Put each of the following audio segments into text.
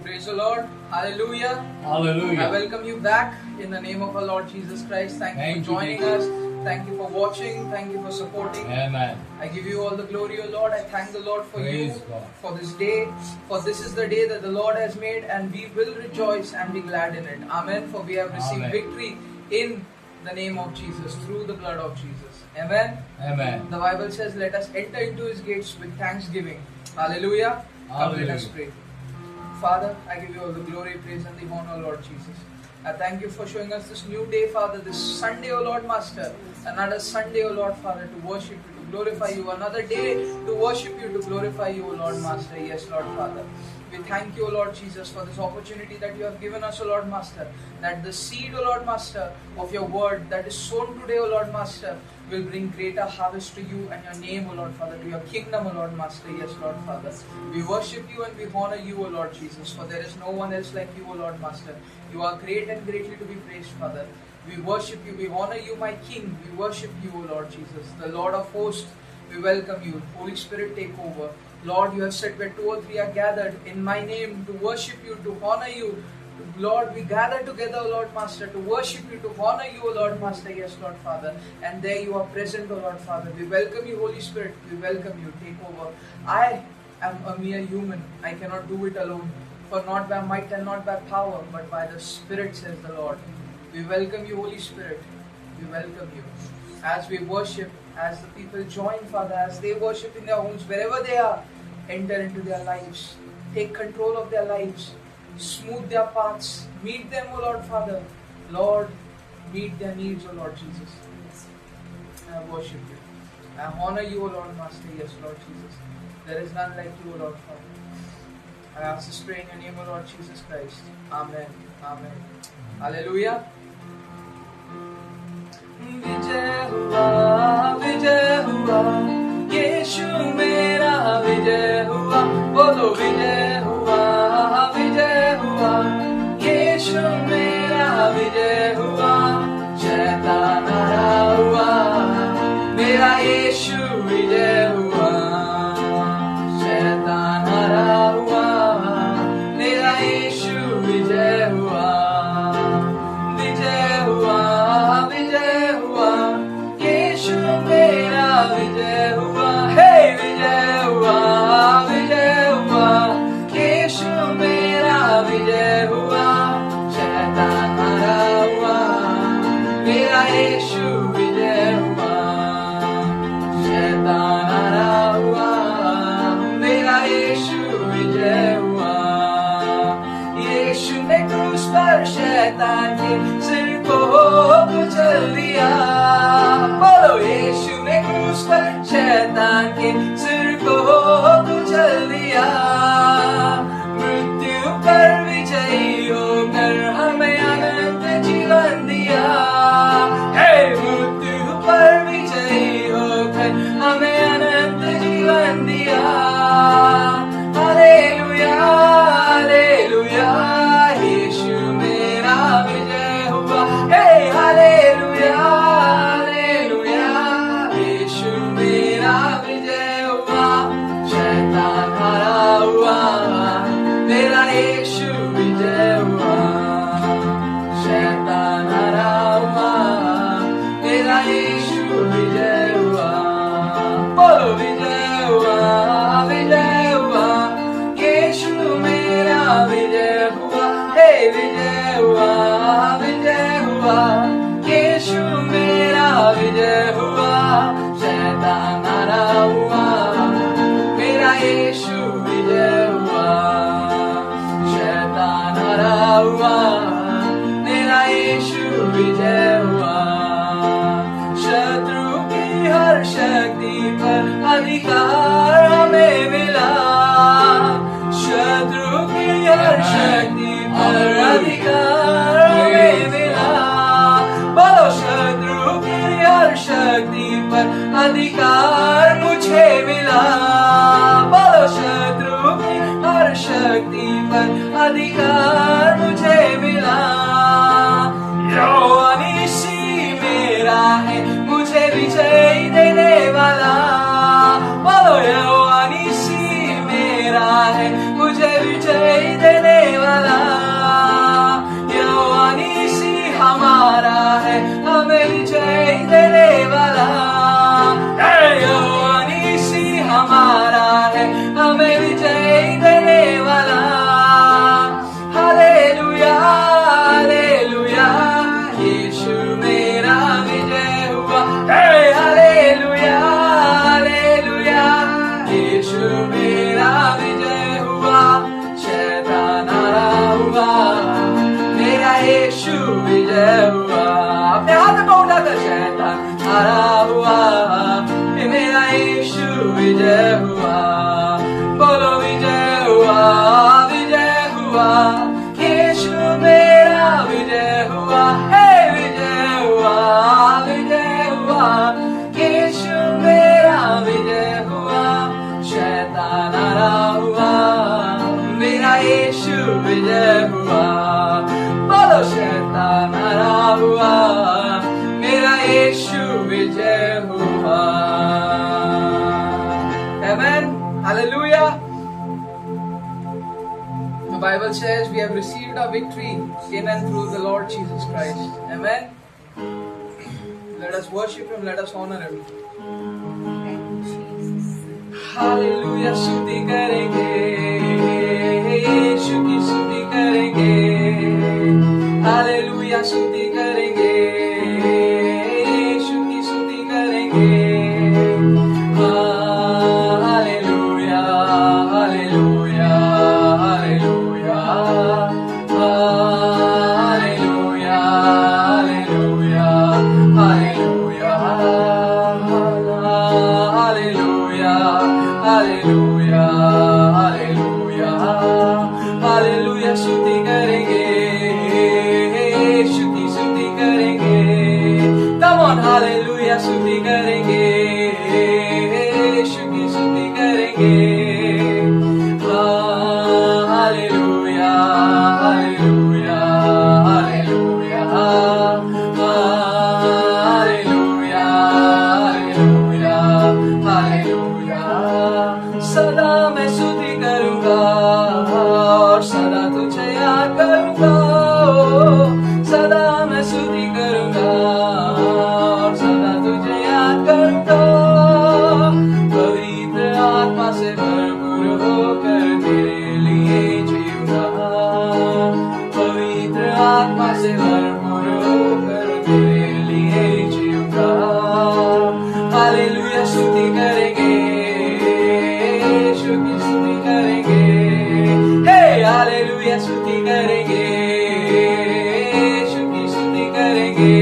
Praise the Lord. Hallelujah. Hallelujah. I welcome you back in the name of our Lord Jesus Christ. Thank you Thank for you, joining Jesus. us. Thank you for watching. Thank you for supporting. Amen. I give you all the glory, O Lord. I thank the Lord for Praise you, God. for this day. For this is the day that the Lord has made, and we will rejoice and be glad in it. Amen. For we have received Amen. victory in the name of Jesus, through the blood of Jesus. Amen. Amen. The Bible says, let us enter into his gates with thanksgiving. Hallelujah. Come, let us pray. Father, I give you all the glory, praise, and the honor, Lord Jesus. I thank you for showing us this new day, Father, this Sunday, O Lord Master. Another Sunday, O Lord Father, to worship you, to glorify you. Another day to worship you, to glorify you, O Lord Master. Yes, Lord Father. We thank you, O Lord Jesus, for this opportunity that you have given us, O Lord Master. That the seed, O Lord Master, of your word that is sown today, O Lord Master, will bring greater harvest to you and your name, O Lord Father, to your kingdom, O Lord Master. Yes, Lord Father. We worship you and we honor you, O Lord Jesus, for there is no one else like you, O Lord Master. You are great and greatly to be praised, Father. We worship you, we honor you, my King. We worship you, O Lord Jesus, the Lord of hosts. We welcome you. Holy Spirit, take over. Lord, you have said where two or three are gathered in my name to worship you, to honor you. Lord, we gather together, Lord Master, to worship you, to honor you, O Lord Master. Yes, Lord Father. And there you are present, O Lord Father. We welcome you, Holy Spirit. We welcome you. Take over. I am a mere human. I cannot do it alone. For not by might and not by power, but by the Spirit, says the Lord. We welcome you, Holy Spirit. We welcome you. As we worship, as the people join, Father, as they worship in their homes, wherever they are, enter into their lives. Take control of their lives. Smooth their paths. Meet them, O Lord Father. Lord, meet their needs, O Lord Jesus. I worship you. I honor you, O Lord Master. Yes, Lord Jesus. There is none like you, O Lord Father. I ask this prayer in your name, O Lord Jesus Christ. Amen. Amen. Hallelujah. विजय हुआ यीशु मेरा विजय हुआ बोलो विजय हुआ यीशु मेरा विजय हुआ शैतान हरा हुआ मेरा यीशु विजय हुआ शैतान हरा हुआ मेरा यीशु विजय हुआ विजय हुआ यीशु मेरा विजय हुआ हे विजय हुआ यीशु मेरा विजय हुआ शैतान हरा हुआ मेरा यीशु विजय हुआ शैतान हरा हुआ मेरा यीशु विजय हुआ यीशु ने क्रूस पर शैतान के सिर को कुचल दिया बोलो यीशु ने क्रूस पर शैतान के सिर को कुचल दिया मृत्यु पर विजयी होकर हमें अनंत जीवन दिया हे मृत्यु पर विजयी होकर हमें अनंत जीवन दिया हालेलुया हालेलुया यीशु मेरा विजय हुआ हे हालेलुया हालेलुया यीशु मेरा विजय हुआ शैतान हरा हुआ मेरा यीशु विजय हुआ शैतान हरा हुआ मेरा यीशु विजय हुआ बोलो विजय हुआ यीशु मेरा विजय हुआ हे विजय हुआ यीशु मेरा विजय हुआ शैतान हरा हुआ मेरा यीशु विजय हुआ शैतान हरा हुआ मेरा यीशु विजय हुआ शत्रु की हर शक्ति पर अधिकार हमें मिला शत्रु की हर शक्ति पर अधिकार हमें मिला बोलो शत्रु की हर शक्ति पर अधिकार मुझे मिला बोलो शत्रु की हर शक्ति पर अधिकार मुझे मिला यहोवा निसी मेरा है मुझे विजय देने वाला बोलो यहोवा निसी मेरा है मुझे विजय देने नारा हुआ, मेरा यीशु विजय हुआ, बोलो विजय हुआ, विजय हुआ, यीशु मेरा विजय हुआ, हे विजय हुआ, विजय हुआ, यीशु मेरा विजय हुआ, शैतान हारा हुआ, मेरा यीशु विजय हुआ, बोलो शैतान हारा हुआ, मेरा यीशु विजय हुआ. Amen. Hallelujah. The Bible says we have received our victory in and through the Lord Jesus Christ. Amen. Let us worship Him. Let us honor Him. Hallelujah. स्तुति करेंगे, यीशु की स्तुति करेंगे. Hallelujah. स्तुति करेंगे, यीशु की स्तुति करेंगे. Hallelujah. Hallelujah. Hallelujah. Hallelujah. Hallelujah. Hallelujah. Hallelujah, hallelujah, hallelujah, स्तुति करेंगे, यीशु की स्तुति करेंगे. Come on, hallelujah, स्तुति करेंगे, यीशु की स्तुति करेंगे. Hallelujah, hallelujah, hallelujah, hallelujah, hallelujah, hallelujah. सदा मैं स्तुति करूंगा और सदा तुझे याद करूंगा. सदा मैं स्तुति करूंगा और सदा तुझे याद करूंगा. पवित्र आत्मा से भरपूर होकर तेरे लिए जीऊंगा. पवित्र आत्मा से भरपूर होकर तेरे लिए जीऊंगा. हालेलुया, स्तुति करेंगे, स्तुति करेंगे. हे हालेलुया, स्तुति करेंगे, यीशु की स्तुति करेंगे.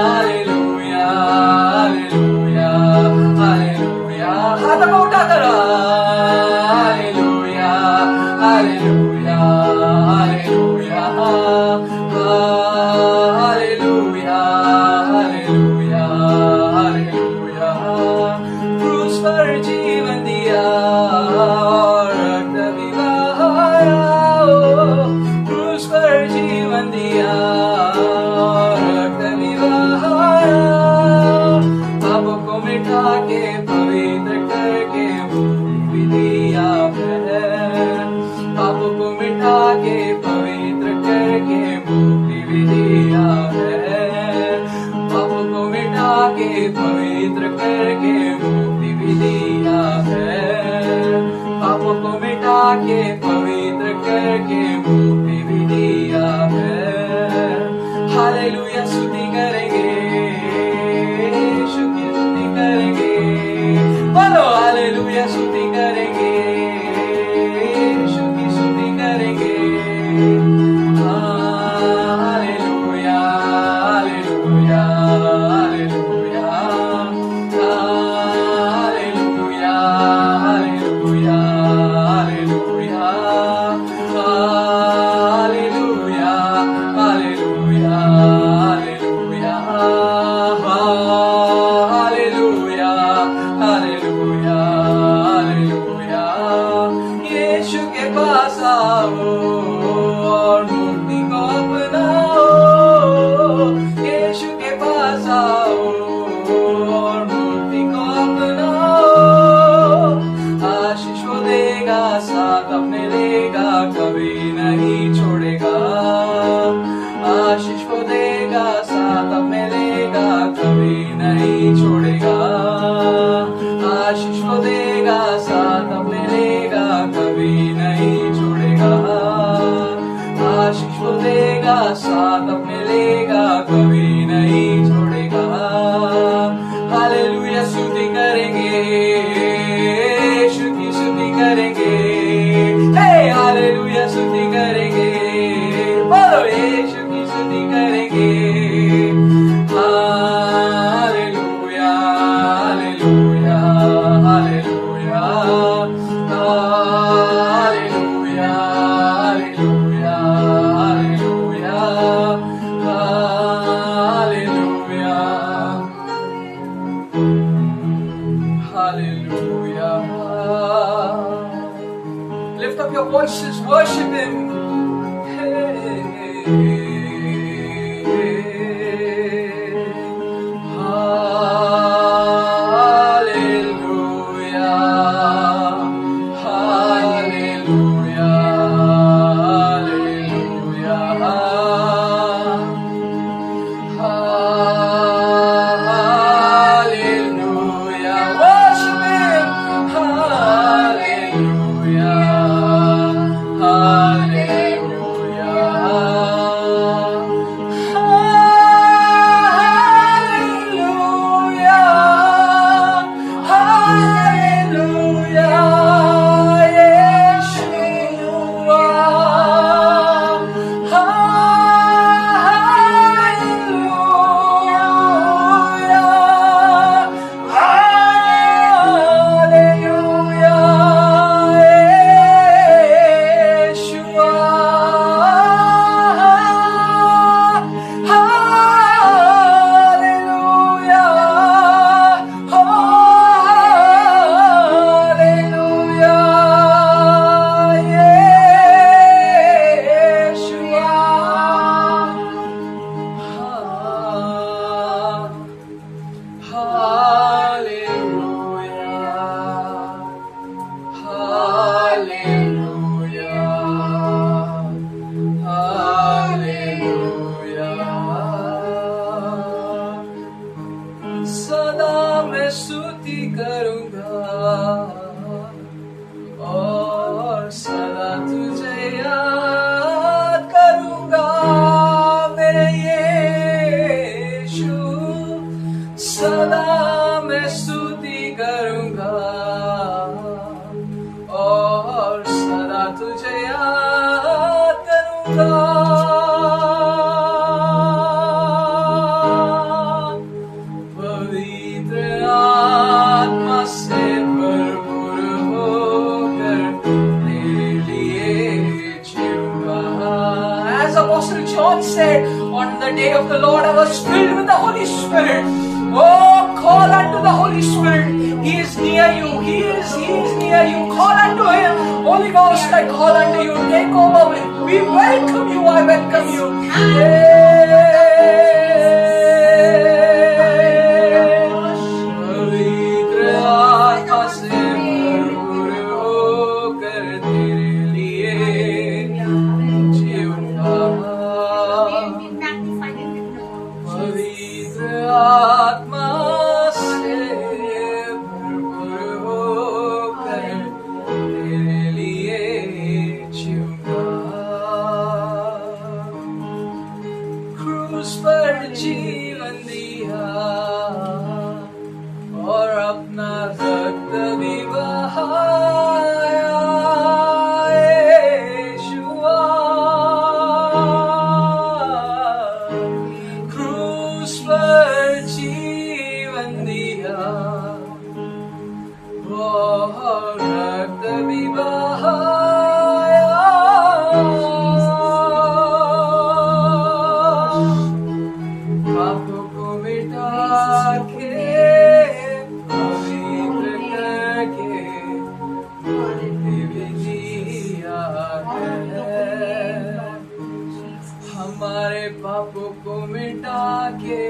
हालेलुया, हालेलुया, हालेलुया. हाथ को उठाकर हालेलुया, हालेलुया, हालेलुया, हालेलुया, हालेलुया, हालेलुया. क्रूस पर जीवन दिया और रक्त भी बहाया. क्रूस पर जीवन दिया और रक्त भी बहाया. पापों को मिटा के पवित्र करके मुक्ति भी दिया है. पापों को मिटा के पवित्र करके मुक्ति भी दिया है. पापों को मिटा के पवित्र करके मुक्ति भी दिया है. पापों को मिटा के पवित्र करके मुक्ति भी दिया है. हालेलुया, स्तुति करेंगे, यीशु की स्तुति करेंगे. बोलो हालेलुया, स्तुति करेंगे, यीशु की स्तुति करेंगे. हालेलुया, हालेलुया, हालेलुया, हालेलुया, हालेलुया, हालेलुया, हालेलुया, हालेलुया, हालेलुया, हालेलुया, हालेलुया, हालेलुया. यीशु के पास आओ और मुक्ति को अपनाओ. यीशु के पास आओ और मुक्ति को अपनाओ. आशीष को देगा, साथ अपने लेगा, कभी नहीं छोड़ेगा. आशीष को देगा, साथ अपने लेगा, कभी नहीं छोड़ेगा. आशीष को देगा, साथ अपने लेगा, कभी नहीं छोड़ेगा. आशीष को देगा, साथ अपने लेगा, कभी नहीं छोड़ेगा. voices, worship Him. John said, on the day of the Lord I was filled with the Holy Spirit. Oh, call unto the Holy Spirit. He is near you. He is near you. Call unto Him. Holy Ghost, I call unto you. Take over. We welcome you. I welcome you. हमारे पापों को meta के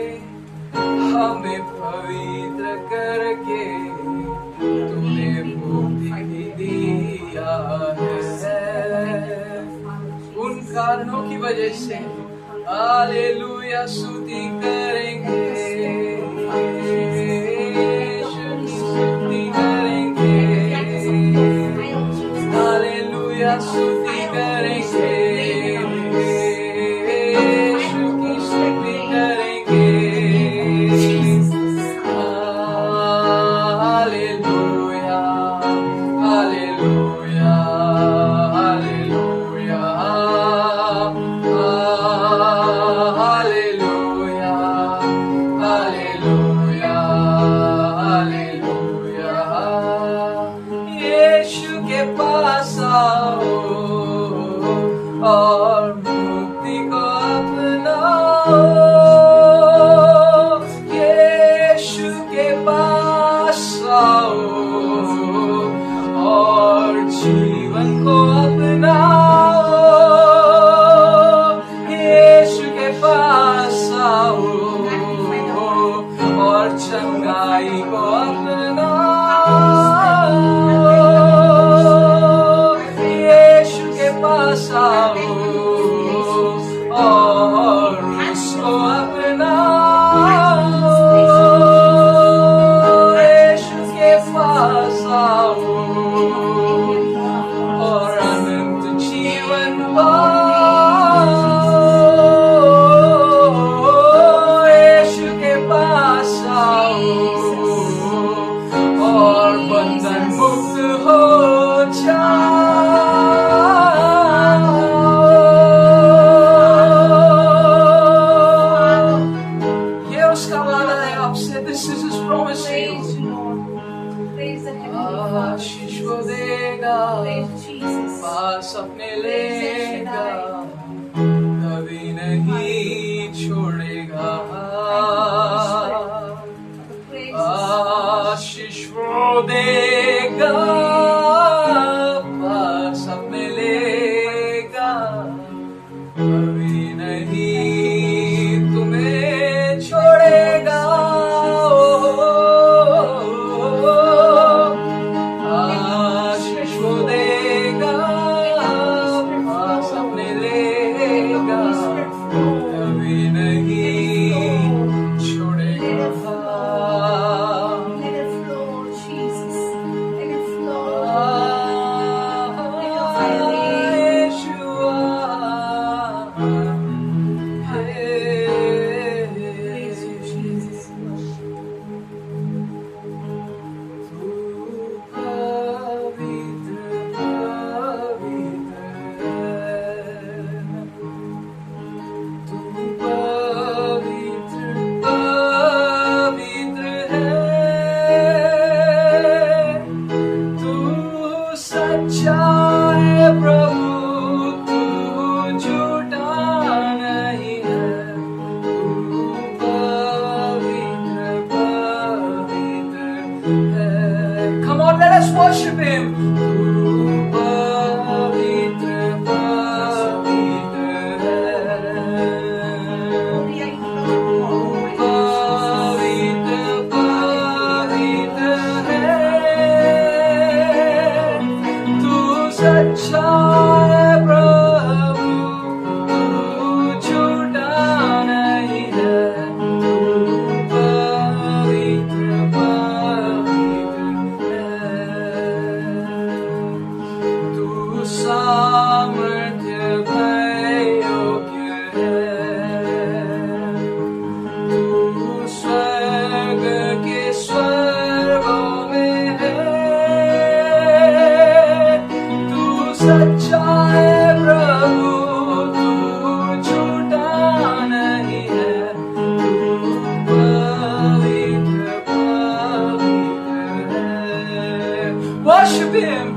हमें पवित्र करके तूने मुक्ति दिया है। उन कारणों की वजह से हालेलुया स्तुति करेंगे, स्तुति करेंगे, हालेलुया स्तुति करेंगे, स्तुति करेंगे, हालेलुया, हालेलुया, हालेलुया, हालेलुया। चंगाई को अपना यीशु के पास आओ और उसको अपना यीशु के पास आओ और अनंत जीवन पाओ। यीशु के पास आओ और बंधन मुक्त हो जाओ। ये उसका वादा है आपसे। This is his promise to you. Ashish को देगा, पास अपने लेगा, कभी नहीं छोड़ेगा। आशीष को देगा, पास अपने लेगा, कभी नहीं तुम्हें छोड़ेगा। Come on, let us worship him. Worship him.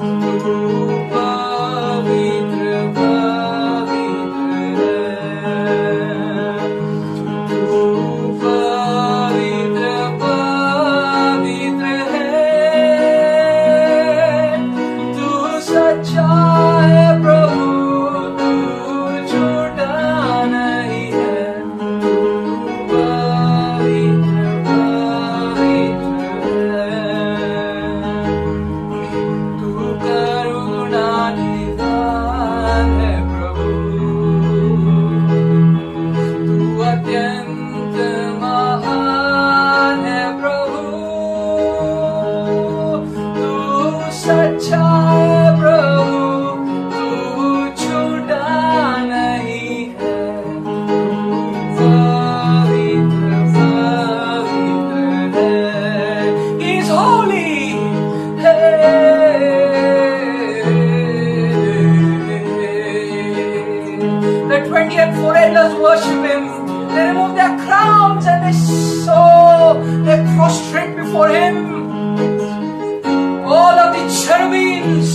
The 20 and 4 elders worship him. They remove their crowns and they prostrate before him. All of the cherubims,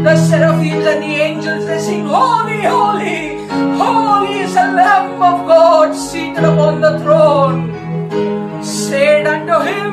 the seraphims and the angels, they sing, Holy, holy, holy is the Lamb of God seated upon the throne. Said unto him,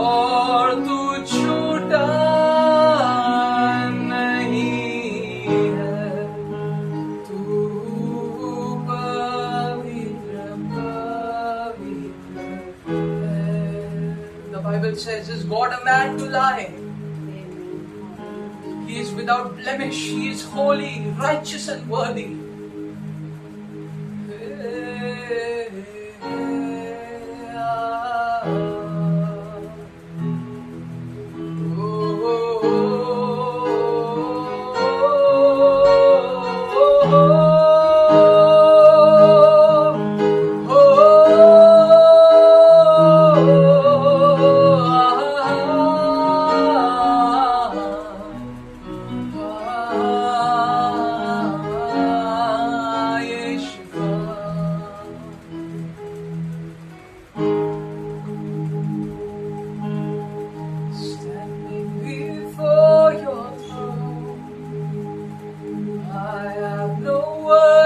और तू छूटा नहीं है, तू पवित्र है. The Bible says, is God a man to lie? He is without blemish, he is holy, righteous and worthy.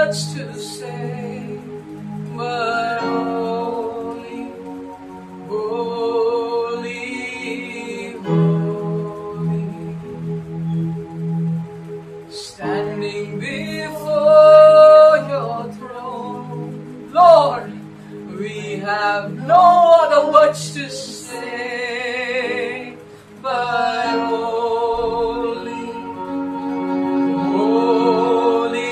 To say, but holy, holy, holy, standing before your throne, Lord, we have no other words to say, but holy, holy.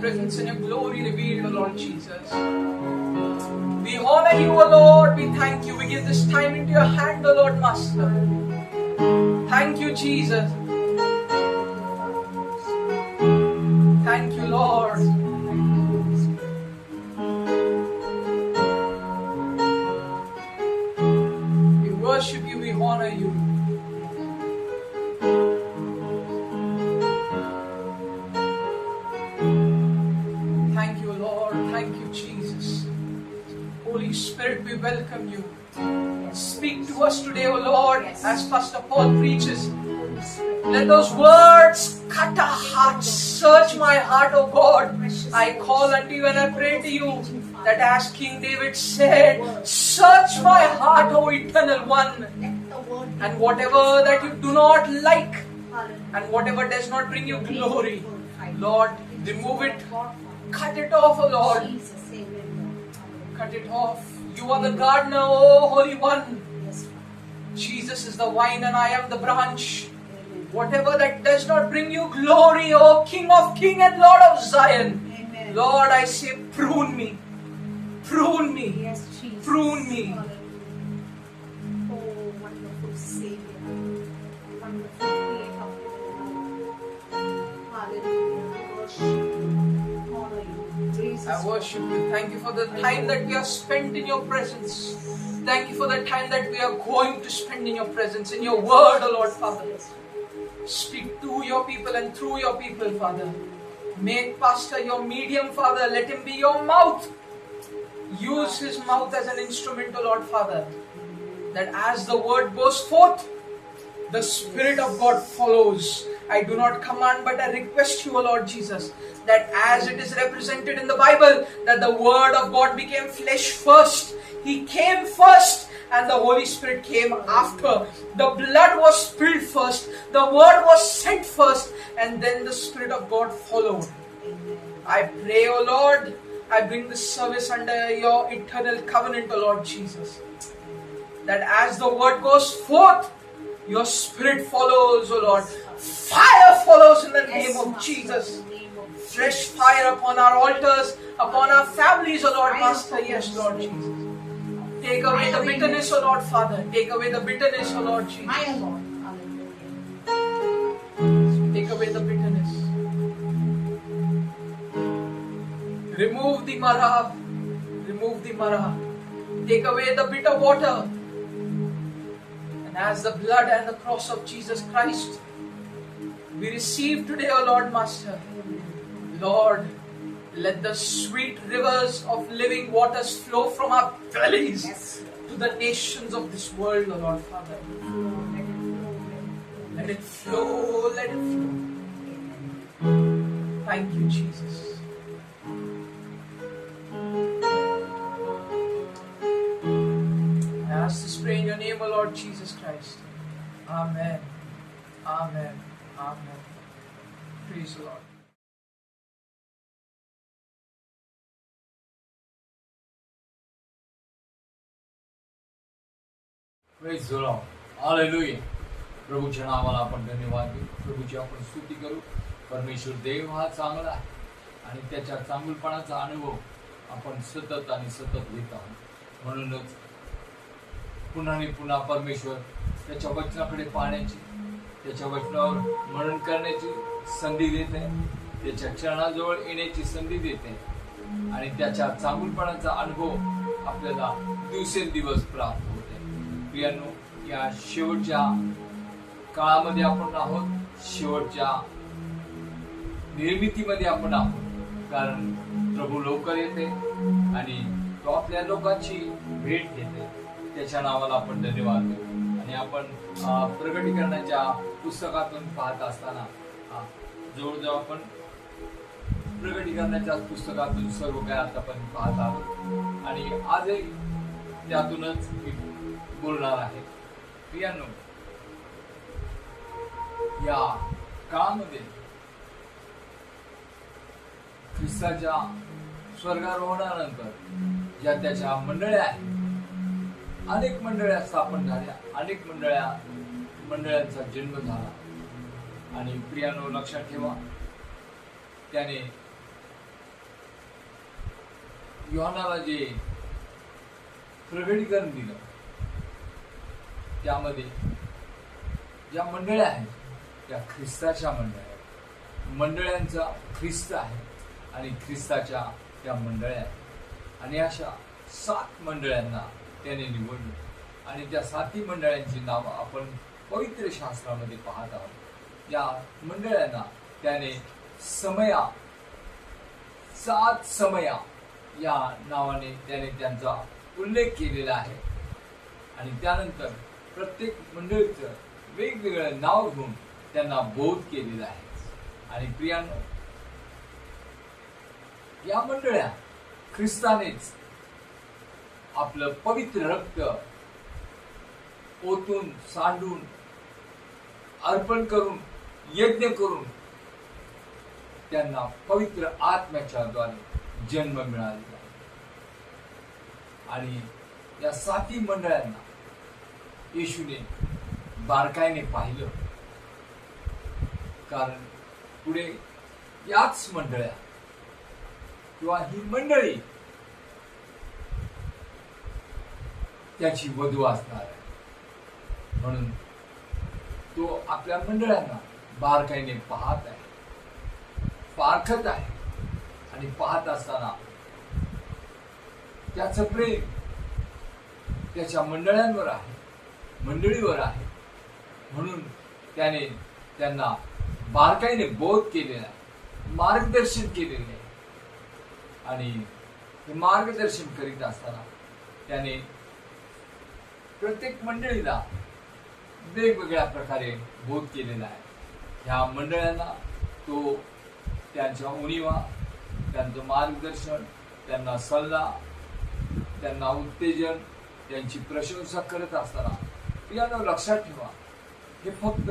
Presence and your glory revealed, O Lord Jesus. We honor you, O Lord. We thank you. We give this time into your hand, O Lord Master. Thank you, Jesus. Thank you, Lord. We worship you. We honor you. Holy Spirit, we welcome you. Speak to us today, O Lord, as Pastor Paul preaches. Let those words cut our hearts. Search my heart, O God. I call unto you and I pray to you that as King David said, search my heart, O Eternal One. And whatever that you do not like and whatever does not bring you glory, Lord, remove it. Cut it off, O Lord. Cut it off. You are the gardener, O Holy One. Jesus is the vine and I am the branch. Whatever that does not bring you glory, O King of Kings and Lord of Zion. Lord, I say prune me. Prune me. prune me. Oh, wonderful Savior. Wonderful Creator. Hallelujah. Worship. Honor you. Praise I worship you. Thank you for the time that we have spent in your presence. Thank you for the time that we are going to spend in your presence, in your word, O Lord Father. Speak to your people and through your people, Father. Make Pastor your medium, Father. Let him be your mouth. Use his mouth as an instrument, O Lord Father. That as the word goes forth, the Spirit of God follows. I do not command, but I request you, O Lord Jesus, that as it is represented in the Bible, that the word of God became flesh first. He came first and the Holy Spirit came after. The blood was spilled first, the word was sent first, and then the Spirit of God followed. I pray, O Lord, I bring this service under your eternal covenant, O Lord Jesus, that as the word goes forth, your Spirit follows, O Lord. Fire follows in the name of Jesus. Fresh fire upon our altars, upon our families, O Lord Master. Yes, Lord Jesus. Take away the bitterness, O Lord Father. Take away the bitterness, O Lord Jesus. Take away the bitterness. Remove the mara. Remove the mara. Take away the bitter water. And as the blood and the cross of Jesus Christ, we receive today, O Lord Master. Lord, let the sweet rivers of living waters flow from our bellies to the nations of this world, O Lord Father. Let it flow, let it flow. Thank you, Jesus. I ask this pray in your name, O Lord Jesus Christ. Amen. Amen. Amen. Praise the Lord. Praise the Lord. हालेलुया. प्रभूच्या नावाला आपण धन्यवाद देऊ. प्रभूची आपण स्तुती करू. परमेश्वर देव हा चांगला आहे आणि त्याच्या चांगुलपणाचा अनुभव आपण सतत आणि सतत घेत आहोत. म्हणूनच पुन्हा आणि पुन्हा परमेश्वर त्याच्या वचनाकडे पाहण्याची, त्याच्या वचनावर मनन करण्याची संधी देते, त्याच्या चरणाजवळ येण्याची संधी देते आणि त्याच्या चांगुलपणाचा अनुभव आपल्याला दिवसेंदिवस प्राप्त होते. प्रियांनो, या शेवटच्या काळामध्ये आपण आहोत, शेवटच्या निर्मितीमध्ये आपण आहोत. कारण प्रभू लवकर येते आणि तो आपल्या लोकांची भेट घेते. त्याच्या नावाला आपण धन्यवाद देऊ. आणि आपण प्रगटीकरणाच्या पुस्तकातून पाहत असताना जवळजवळ आपण प्रगटीकरणाच्या पुस्तकातून सर्व काय आतापर्यंत पाहत आहोत आणि आजही त्यातूनच मी बोलणार आहे. प्रियांनो, या काळामध्ये ख्रिस्ताच्या स्वर्गारोहणानंतर ज्या त्याच्या मंडळ्या आहेत, अनेक मंडळ्या स्थापन झाल्या, अनेक मंडळांचा जन्म झाला. आणि प्रियांनो, लक्षात ठेवा, त्याने योहानाला जे प्रगटीकरण दिलं त्यामध्ये ज्या मंडळ्या आहेत त्या ख्रिस्ताच्या मंडळ्यांचा ख्रिस्त आहे आणि ख्रिस्ताच्या त्या मंडळ्या आहेत. आणि अशा 7 मंडळांना त्याने निवडलं आणि त्या 7 मंडळांची नावं आपण पवित्र शास्त्रामध्ये पाहत आहोत. या मंडळांना त्याने 7 समया या नावाने त्याने त्यांचा उल्लेख केलेला आहे. आणि त्यानंतर प्रत्येक मंडळीचं वेगवेगळं नाव घेऊन त्यांना बोध केलेला आहे. आणि प्रियांनो, या मंडळ्या ख्रिस्तानेच आपलं पवित्र रक्त ओतून, सांडून, अर्पण करून, यज्ञ करून त्यांना पवित्र आत्म्याच्या द्वारे जन्म मिळालेला आहे. आणि या 7 मंडळांना येशूने बारकाईने पाहिलं. कारण पुढे याच मंडळ्या किंवा ही मंडळी त्याची वधू असणार आहे. म्हणून तो आपल्या मंडळांना बारकाईने पाहत आहे, पारखत आहे. आणि पाहत असताना त्याचं प्रेम त्याच्या मंडळांवर आहे, मंडळीवर आहे. म्हणून त्याने त्यांना बारकाईने बोध केलेला आहे, मार्गदर्शन केलेले आहे. आणि हे मार्गदर्शन करीत असताना त्याने प्रत्येक मंडळीला वेगवेगळ्या प्रकारे बोध केलेला आहे. ह्या मंडळांना तो त्यांच्या उणीवा, त्यांचं मार्गदर्शन, त्यांना सल्ला, त्यांना उत्तेजन, त्यांची प्रशंसा करत असताना यानं लक्षात ठेवा, हे फक्त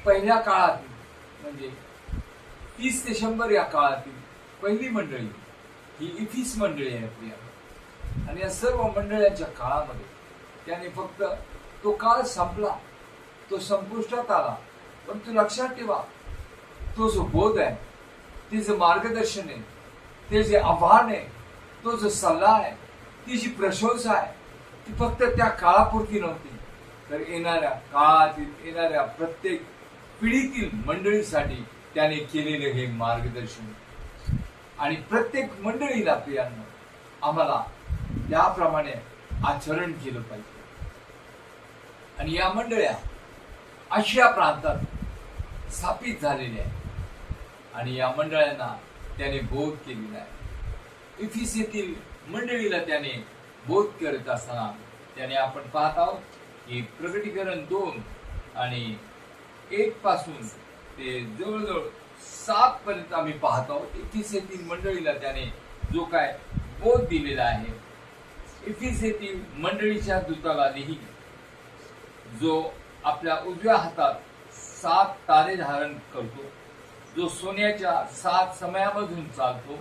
पहिल्या काळातील म्हणजे 30 ते 100 या काळातील पहिली मंडळी ही इफिस मंडळी आहे प्रिया. आणि या सर्व मंडळांच्या काळामध्ये त्याने फक्त तो काळ संपला, तो संपुष्टात आला. पण तू लक्षात ठेवा, तो जो बोध आहे, ते जे मार्गदर्शन आहे, ते जे आव्हान आहे, तो जो सल्ला आहे, ती जी प्रशंसा आहे, ती फक्त त्या काळापुरती नव्हती, तर येणाऱ्या काळातील येणाऱ्या प्रत्येक पिढीतील मंडळीसाठी त्याने केलेले हे मार्गदर्शन. आणि प्रत्येक मंडळीला प्रियांनो आम्हाला त्याप्रमाणे आचरण केलं पाहिजे. आणि या मंडळ्या आशिया प्रांतात स्थापित झालेल्या आहेत. आणि या मंडळांना त्याने बोध केलेला आहे. इफिस येथील मंडळीला त्याने बोध करत असताना त्याने आपण पाहत आहोत की प्रकटीकरण 2 आणि 1 पासून ते जवळजवळ 7 पर्यंत आम्ही पाहत आहोत. इफिस येथील मंडळीला त्याने जो काय बोध दिलेला आहे. इफिस येथील मंडळीच्या दूताला लिही, जो आपल्या उजव्या हातात 7 तारे धारण करतो, जो सोन्याच्या 7 समयामधून चालतो,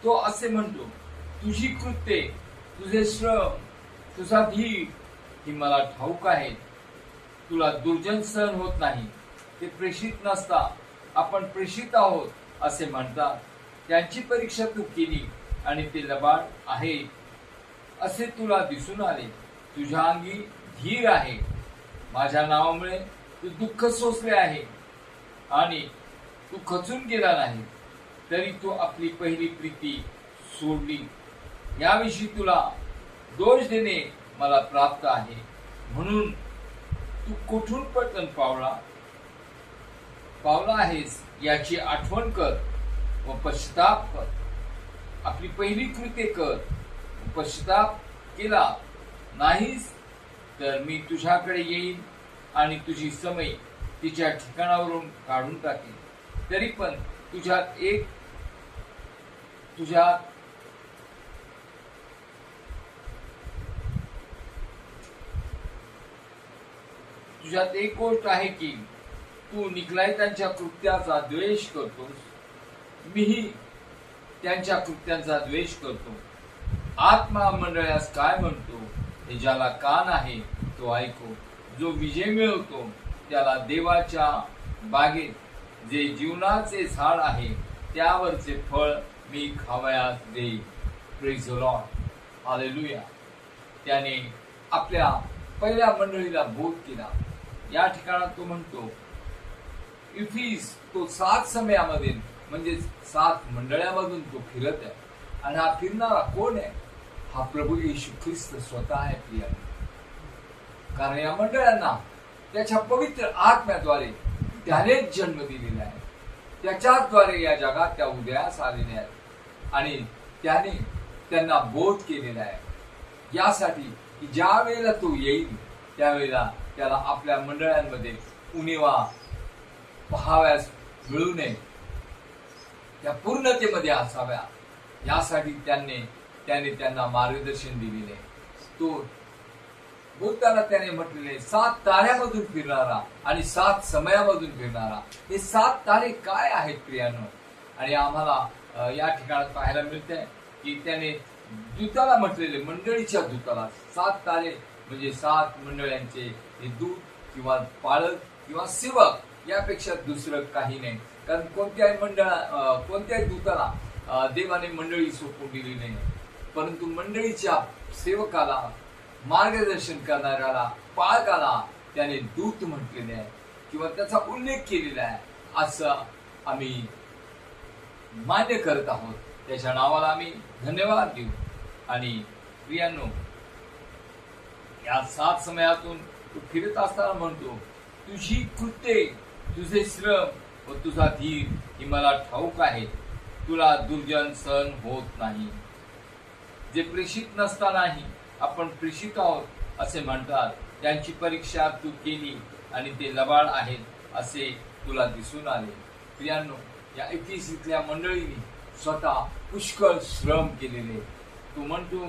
तो असे म्हणतो, तुझी कृत्ये, तुझे श्रम, तुझा धीर ही मला ठाऊक आहे. तुला दुर्जन सहन होत नाही. ते प्रेषित नसता आपण प्रेषित आहोत असे म्हणतात. त्यांची परीक्षा तू केली आणि ते लबाड आहे असे तुला दिसून आले. तुझ्या अंगी धीर आहे. माझ्या नावामुळे तू दुःख सोसले आहे आणि तू खचून गेला नाही, तरी तू आपली पहिली प्रीती सोडली. याविषयी तुला दोष देणे मला प्राप्त आहे. म्हणून तू कुठून पतन पावला आहेस याची आठवण कर व पश्चाताप कर. आपली पहिली कृत्ये कर. पश्चाताप केला नाहीस तर मी तुझ्याकडे येईन आणि तुझी समय तिच्या ठिकाणावरून काढून टाकेन. तरी पण तुझ्यात एक गोष्ट आहे की तू निकलाईतांच्या कृत्याचा द्वेष करतोस. मीही त्यांच्या कृत्यांचा द्वेष करतो. आत्मा मंडळास काय म्हणतो हे ज्याला कान आहे तो ऐको. जो विजय मिळवतो त्याला देवाच्या बागेत जे जीवनाचे झाड आहे त्यावरचे फळ मी खावयास देईन. Praise the Lord. हालेलुया. त्याने आपल्या पहिल्या मंडळीला बोध केला. या ठिकाणात तो म्हणतो इफिस, तो 7 समयामध्ये म्हणजे 7 मंडळामधून तो फिरत आहे. आणि हा फिरणारा कोण आहे? हा प्रभू येशू ख्रिस्त स्वतः आहे प्रिया. कारण या मंडळांना त्याच्या पवित्र आत्म्याद्वारे त्यानेच जन्म दिलेला आहे. त्याच्याद्वारे या जगात त्या उदयास आलेल्या आहेत. आणि त्याने त्यांना बोध केलेला आहे यासाठी की ज्या वेळेला तो येईल त्यावेळेला त्याला आपल्या मंडळांमध्ये उणीवा पाहाव्यास मिळू नये, त्या पूर्णतेमध्ये असाव्या यासाठी त्याने त्यांना मार्गदर्शन दिलेले. तो बोलताना त्याने म्हटलेले 7 ताऱ्यामधून फिरणारा आणि 7 समयामधून फिरणारा. हे 7 तारे काय आहेत प्रियानो? आणि आम्हाला या ठिकाणात पाहायला मिळते की त्याने दूताला म्हटलेले, मंडळीच्या दूताला 7 तारे म्हणजे 7 मंडळांचे हे दूत किंवा पाळक किंवा सेवक यापेक्षा दुसरं काही नाही. कारण कोणत्याही दूताला देवाने मंडळी सोपवून दिली नाही. परंतु मंडळीच्या सेवकाला, मार्गदर्शन करणाऱ्याला, पाळकाला त्याने दूत म्हटलेले आहे किंवा त्याचा उल्लेख केलेला आहे, असं आम्ही मान्य करत आहोत. त्याच्या नावाला आम्ही धन्यवाद देऊ. आणि प्रियांनो, या 7 समयातून तू फिरत असताना म्हणतो, तुझी कृत्ये, तुझे श्रम व तुझा धीर ही मला ठाऊक आहे. तुला दुर्जन सहन होत नाही. जे प्रेषित नसतानाही आपण प्रेषित आहोत असे म्हणतात, त्यांची परीक्षा तू केली आणि ते लबाड आहेत असे तुला दिसून आले. प्रियांनो, या एफिसीतल्या मंडळीने स्वतः पुष्कळ श्रम केलेले. तू म्हणतो,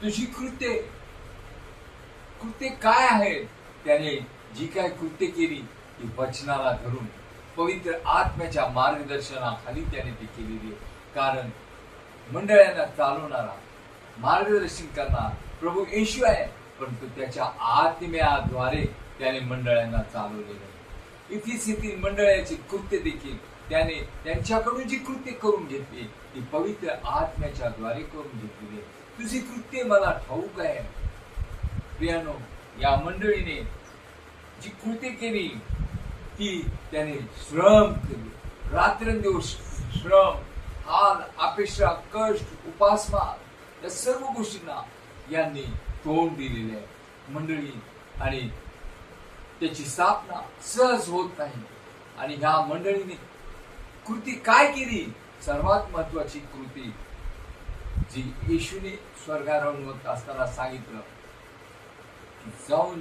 तुझी कृत्ये काय आहेत? त्याने जी काय कृत्य केली ती वचनाला धरून पवित्र आत्म्याच्या मार्गदर्शनाखाली त्याने ती केलेली आहे. कारण मंडळांना चालवणारा, मार्गदर्शन करणारा प्रभू येशू आहे, परंतु त्याच्या आत्म्याद्वारे त्याने मंडळांना चालवलेलं आहे. इफिसीतील मंडळाची कृत्य देखील त्याने त्यांच्याकडून जी कृत्य करून घेतली ती पवित्र आत्म्याच्या द्वारे करून घेतलेली आहे. तुझी कृत्य मला ठाऊक आहे. प्रियानो, या मंडळीने जी कृत्य केली ती त्याने श्रम केली, रात्रंदिवस श्रम, हाल, अपेक्षा, कष्ट, उपासमार या सर्व गोष्टींना यांनी तोंड दिलेले आहे मंडळी. आणि त्याची स्थापना सहज होत नाही. आणि ह्या मंडळीने कृती काय केली? सर्वात महत्वाची कृती जी येशूने स्वर्गारोहण होत असताना सांगितलं की जाऊन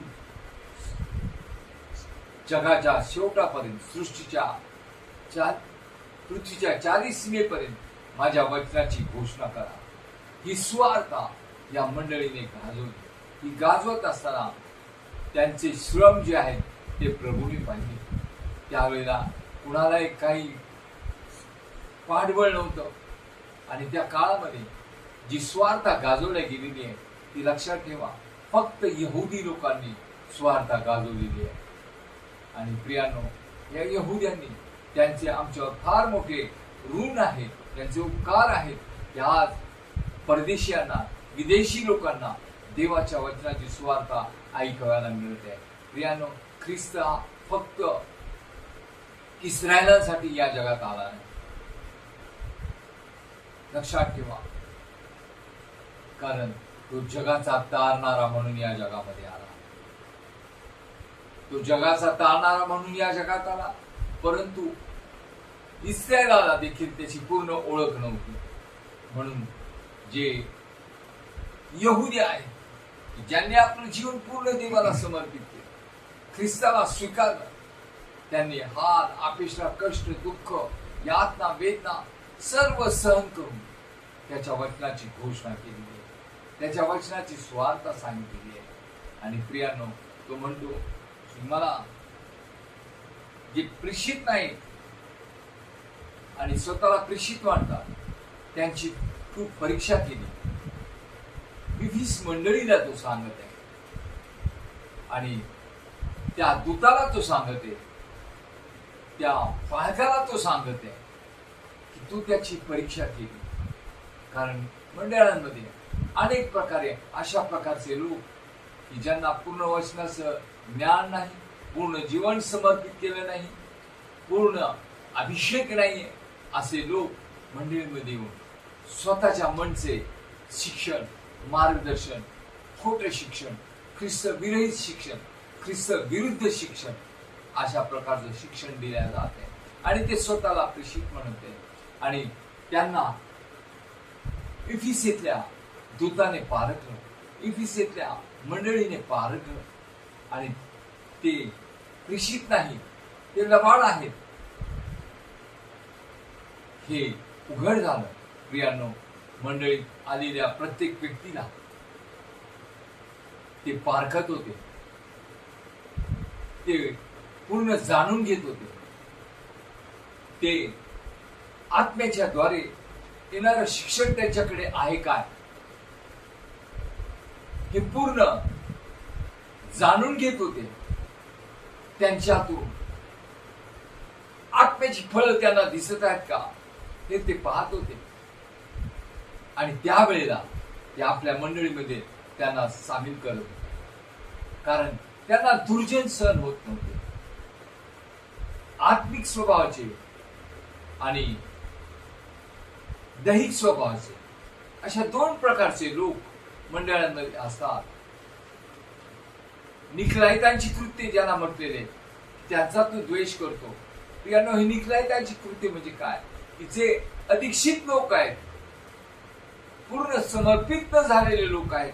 जगाच्या शेवटापर्यंत, सृष्टीच्या पृथ्वीच्या 40 सीमेपर्यंत माझ्या वचनाची घोषणा करा. ही सुवार्ता या मंडळीने गाजवली. ही गाजवत असताना त्यांचे श्रम जे आहेत ते प्रभूने पाहिले. त्यावेळेला कुणालाही काही पाठबळ नव्हतं. आणि त्या काळामध्ये जी स्वार्था गाजवल्या गेलेली आहे ती लक्षात ठेवा, फक्त यहुदी लोकांनी स्वार्था गाजवलेली आहे. आणि प्रियानो, या यहुद्यांनी त्यांचे आमच्यावर फार मोठे ऋण आहे, त्यांचे उपकार आहेत. त्या आज परदेशीयांना, विदेशी लोकांना देवाच्या वचनाची सुवार्ता ऐकायला मिळत आहे. प्रियानो, ख्रिस्त हा फक्त इस्रायलांसाठी या जगात आला नाही. लक्षात ठेवा, कारण तो जगाचा तारणारा म्हणून या जगामध्ये आला. तो जगाचा तारणारा म्हणून या जगात आला, परंतु इस्रायलाला देखील त्याची पूर्ण ओळख नव्हती. म्हणून जे यहुदी आहेत, ज्यांनी आपलं जीवन पूर्ण देवाला समर्पित केलं, ख्रिस्ताला स्वीकारलं, त्यांनी हाल, अपेक्षा, कष्ट, दुःख, यातना, वेदना सर्व सहन करून त्याच्या वचनाची घोषणा केलेली आहे, त्याच्या वचनाची स्वार्था सांगितलेली आहे. आणि प्रियांनो, तो म्हणतो की मला जे प्रेषित नाही आणि स्वतःला प्रेषित मानतात त्यांची खूप परीक्षा केली. 20 मंडळीला तो सांगत आहे आणि त्या दूताला तो सांगत आहे, त्या पाळकाला तो सांगत आहे की तू त्याची परीक्षा केली. कारण मंडळांमध्ये अनेक प्रकारे अशा प्रकारचे लोक की ज्यांना पूर्ण वचनाचं ज्ञान नाही, पूर्ण जीवन समर्पित केलं नाही, पूर्ण अभिषेक नाहीये, असे लोक मंडळीमध्ये येऊन स्वतःच्या मनचे शिक्षण, मार्गदर्शन, खोटे शिक्षण, ख्रिस्त विरहित शिक्षण, ख्रिस्त विरुद्ध शिक्षण, अशा प्रकारचं शिक्षण दिले जाते आणि ते स्वतःला प्रेषित म्हणते. आणि त्यांना इफिसीतल्या दूताने पारखलं, इफिसीतल्या मंडळीने पारखलं आणि ते प्रेषित नाही, ते लबाड आहेत हे उघड झालं. प्रियांनो, मंडळीत आलेल्या प्रत्येक व्यक्तीला ते पारखत होते, ते पूर्ण जाणून घेत होते. ते आत्म्याच्या द्वारे येणारं शिक्षण त्यांच्याकडे आहे काय हे पूर्ण जाणून घेत होते. त्यांच्यातून आत्म्याची फळं त्यांना दिसत आहेत का हे ते पाहत होते. आणि त्यावेळेला ते आपल्या मंडळीमध्ये त्यांना सामील करत होते. कारण त्यांना दुर्जन सहन होत नव्हते. आत्मिक स्वभावाचे आणि दैहिक स्वभावाचे अशा दोन प्रकारचे लोक मंडळांमध्ये असतात. निकलाइतांची कृत्ये ज्यांना म्हटलेले त्यांचा तो द्वेष करतो. प्रियानो, ही निकलाइतांची कृत्य म्हणजे काय? की जे अदीक्षित लोक आहेत, पूर्ण समर्पित न झालेले लोक आहेत,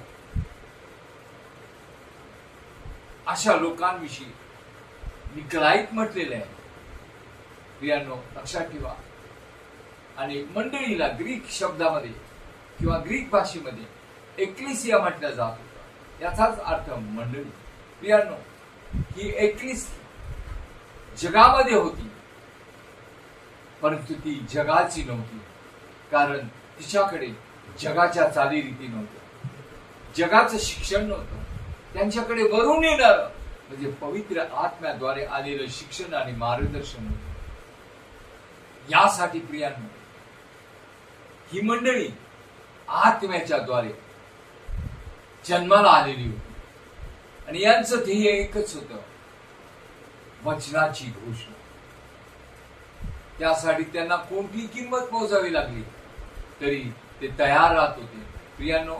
अशा लोकांविषयी निकलाइत म्हटलेले आहे. प्रियानो, लक्षात ठेवा. आणि मंडळीला ग्रीक शब्दामध्ये किंवा ग्रीक भाषेमध्ये एक्लिसिया म्हटलं जात होतं. याचाच अर्थ मंडळी. प्रियानो, ही एक्लिसिया जगामध्ये होती, परंतु ती जगाची नव्हती. कारण तिच्याकडे जगाच्या चालीरीती नव्हत्या, जगाचं शिक्षण नव्हतं. त्यांच्याकडे वरून येणार म्हणजे पवित्र आत्म्याद्वारे आलेलं शिक्षण आणि मार्गदर्शन होतं. यासाठी प्रियांनो, ही मंडळी आत्म्याच्या द्वारे जन्माला आलेली होती. आणि यांचं ध्येय एकच होतं, वचनाची घोषणा. त्यासाठी त्यांना कोणती किंमत मोजावी लागली तरी ते तयार राहत होते. प्रियांनो,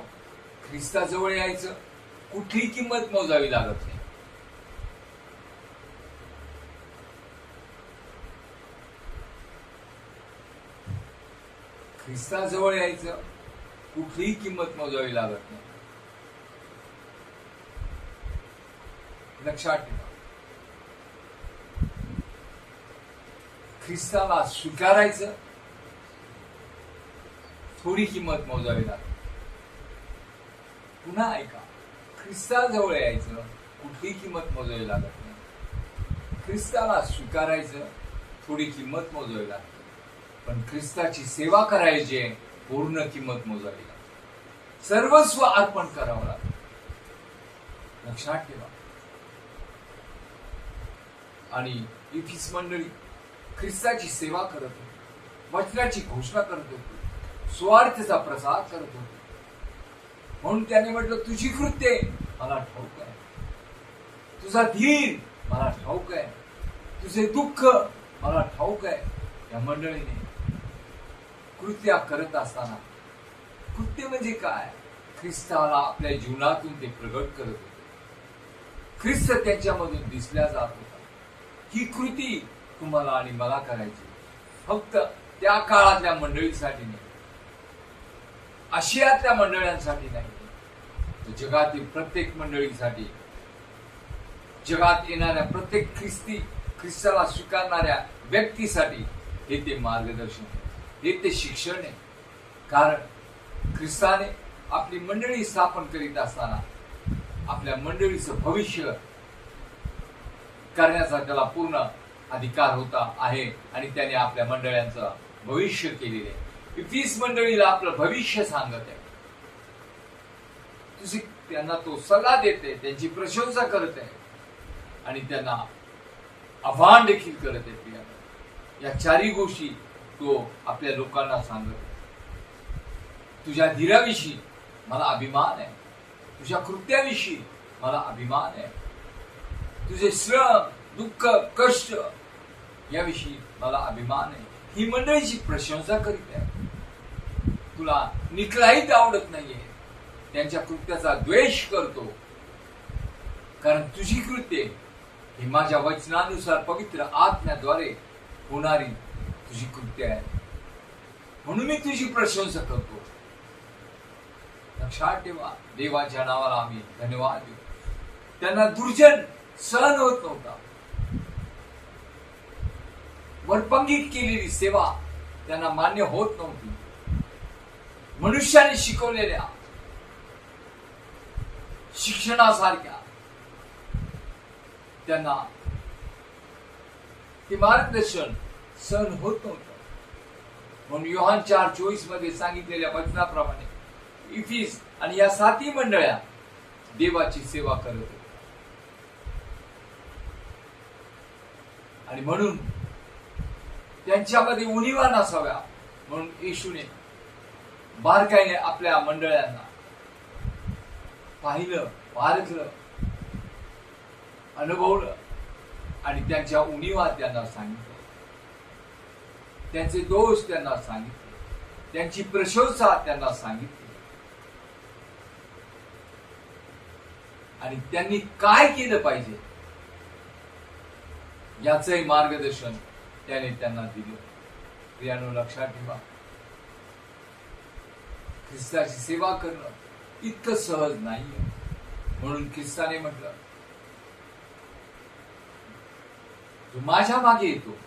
ख्रिस्ताजवळ यायचं कुठली किंमत मोजावी लागत नाही. ख्रिस्ताजवळ यायचं कुठलीही किंमत मोजावी लागत नाही. लक्षात ठेवा. ख्रिस्ताला स्वीकारायचं थोडी किंमत मोजावी लागते. पुन्हा ऐका, ख्रिस्ताजवळ यायचं कुठली किंमत मोजावी लागत नाही. ख्रिस्ताला स्वीकारायचं थोडी किंमत मोजावी लागते. पण ख्रिस्ताची सेवा करायची पूर्ण किंमत मोजावी लागते. सर्वस्व अर्पण करावं लागतं. लक्षात ठेवा. आणि इफिस मंडळी ख्रिस्ताची सेवा करत होती, वचनाची घोषणा करत होती, स्वार्थाचा प्रसार करत होती. म्हणून त्याने म्हटलं, तुझी कृत्ये मला ठाऊक आहे, तुझा धीर मला ठाऊक आहे, तुझे दुःख मला ठाऊक आहे. या मंडळीने कृत्या करत असताना, कृत्य म्हणजे काय? ख्रिस्ताला आपल्या जीवनातून ते प्रगट करत होते. ख्रिस्त त्यांच्यामधून दिसल्या जात होता. ही कृती तुम्हाला आणि मला करायची, फक्त त्या काळातल्या मंडळीसाठी नाही, आशियातल्या मंडळांसाठी नाही, तर जगातील प्रत्येक मंडळीसाठी, जगात येणाऱ्या प्रत्येक ख्रिस्ताला स्वीकारणाऱ्या व्यक्तीसाठी हे ते मार्गदर्शन आहे, हे ते शिक्षण आहे. कारण ख्रिस्ताने आपली मंडळी स्थापन करीत असताना आपल्या मंडळीचं भविष्य करण्याचा त्याला पूर्ण अधिकार होता आहे. आणि त्याने आपल्या मंडळांचं भविष्य केलेले आहे. इफिस मंडळीला आपलं भविष्य सांगत आहे. तुझी त्यांना तो सल्ला देते, त्यांची प्रशंसा करत आहे आणि त्यांना आव्हान देखील करत आहे. प्रिया, या चारही गोष्टी तो आपल्या लोकांना सांगत आहे. तुझ्या धीराविषयी मला अभिमान आहे, तुझ्या कृत्याविषयी मला अभिमान आहे, तुझे श्रम, दुःख, कष्ट याविषयी मला अभिमान आहे. ही मंडळीची प्रशंसा करीत आहे. तुला निकलाहीत आवडत नाहीये, त्यांच्या कृत्याचा द्वेष करतो, कारण तुझी कृत्ये ही माझ्या वचनानुसार पवित्र आत्म्याद्वारे होणारी तुझी कृत्य आहे. म्हणून मी तुझी प्रशंसा करतो. लक्षात ठेवा, देवाच्या नावाला आम्ही धन्यवाद देऊ. त्यांना दुर्जन सहन होत नव्हता. वरपंगीत केलेली सेवा त्यांना मान्य होत नव्हती. मनुष्याने शिकवलेल्या शिक्षणासारख्या त्यांना ते मार्गदर्शन सहन होत नव्हतं. म्हणून योहान 4:24 मध्ये सांगितलेल्या वचनाप्रमाणे इफिस आणि या 7 मंडळ्या देवाची सेवा करत होत्या. आणि म्हणून त्यांच्यामध्ये उणीवा नसाव्या म्हणून येशूने बारकाईने आपल्या मंडळांना पाहिलं, पारखलं, अनुभवलं आणि त्यांच्या उणीवा त्यांना सांगितलं, त्यांचे दोष त्यांना सांगितले, त्यांची प्रशंसा त्यांना सांगितली आणि त्यांनी काय केलं पाहिजे याचंही मार्गदर्शन त्याने त्यांना दिलं. प्रियानो, लक्षात ठेवा, ख्रिस्ताची सेवा करणं इतकं सहज नाहीये. म्हणून ख्रिस्ताने म्हटलं, जो माझ्या मागे येतो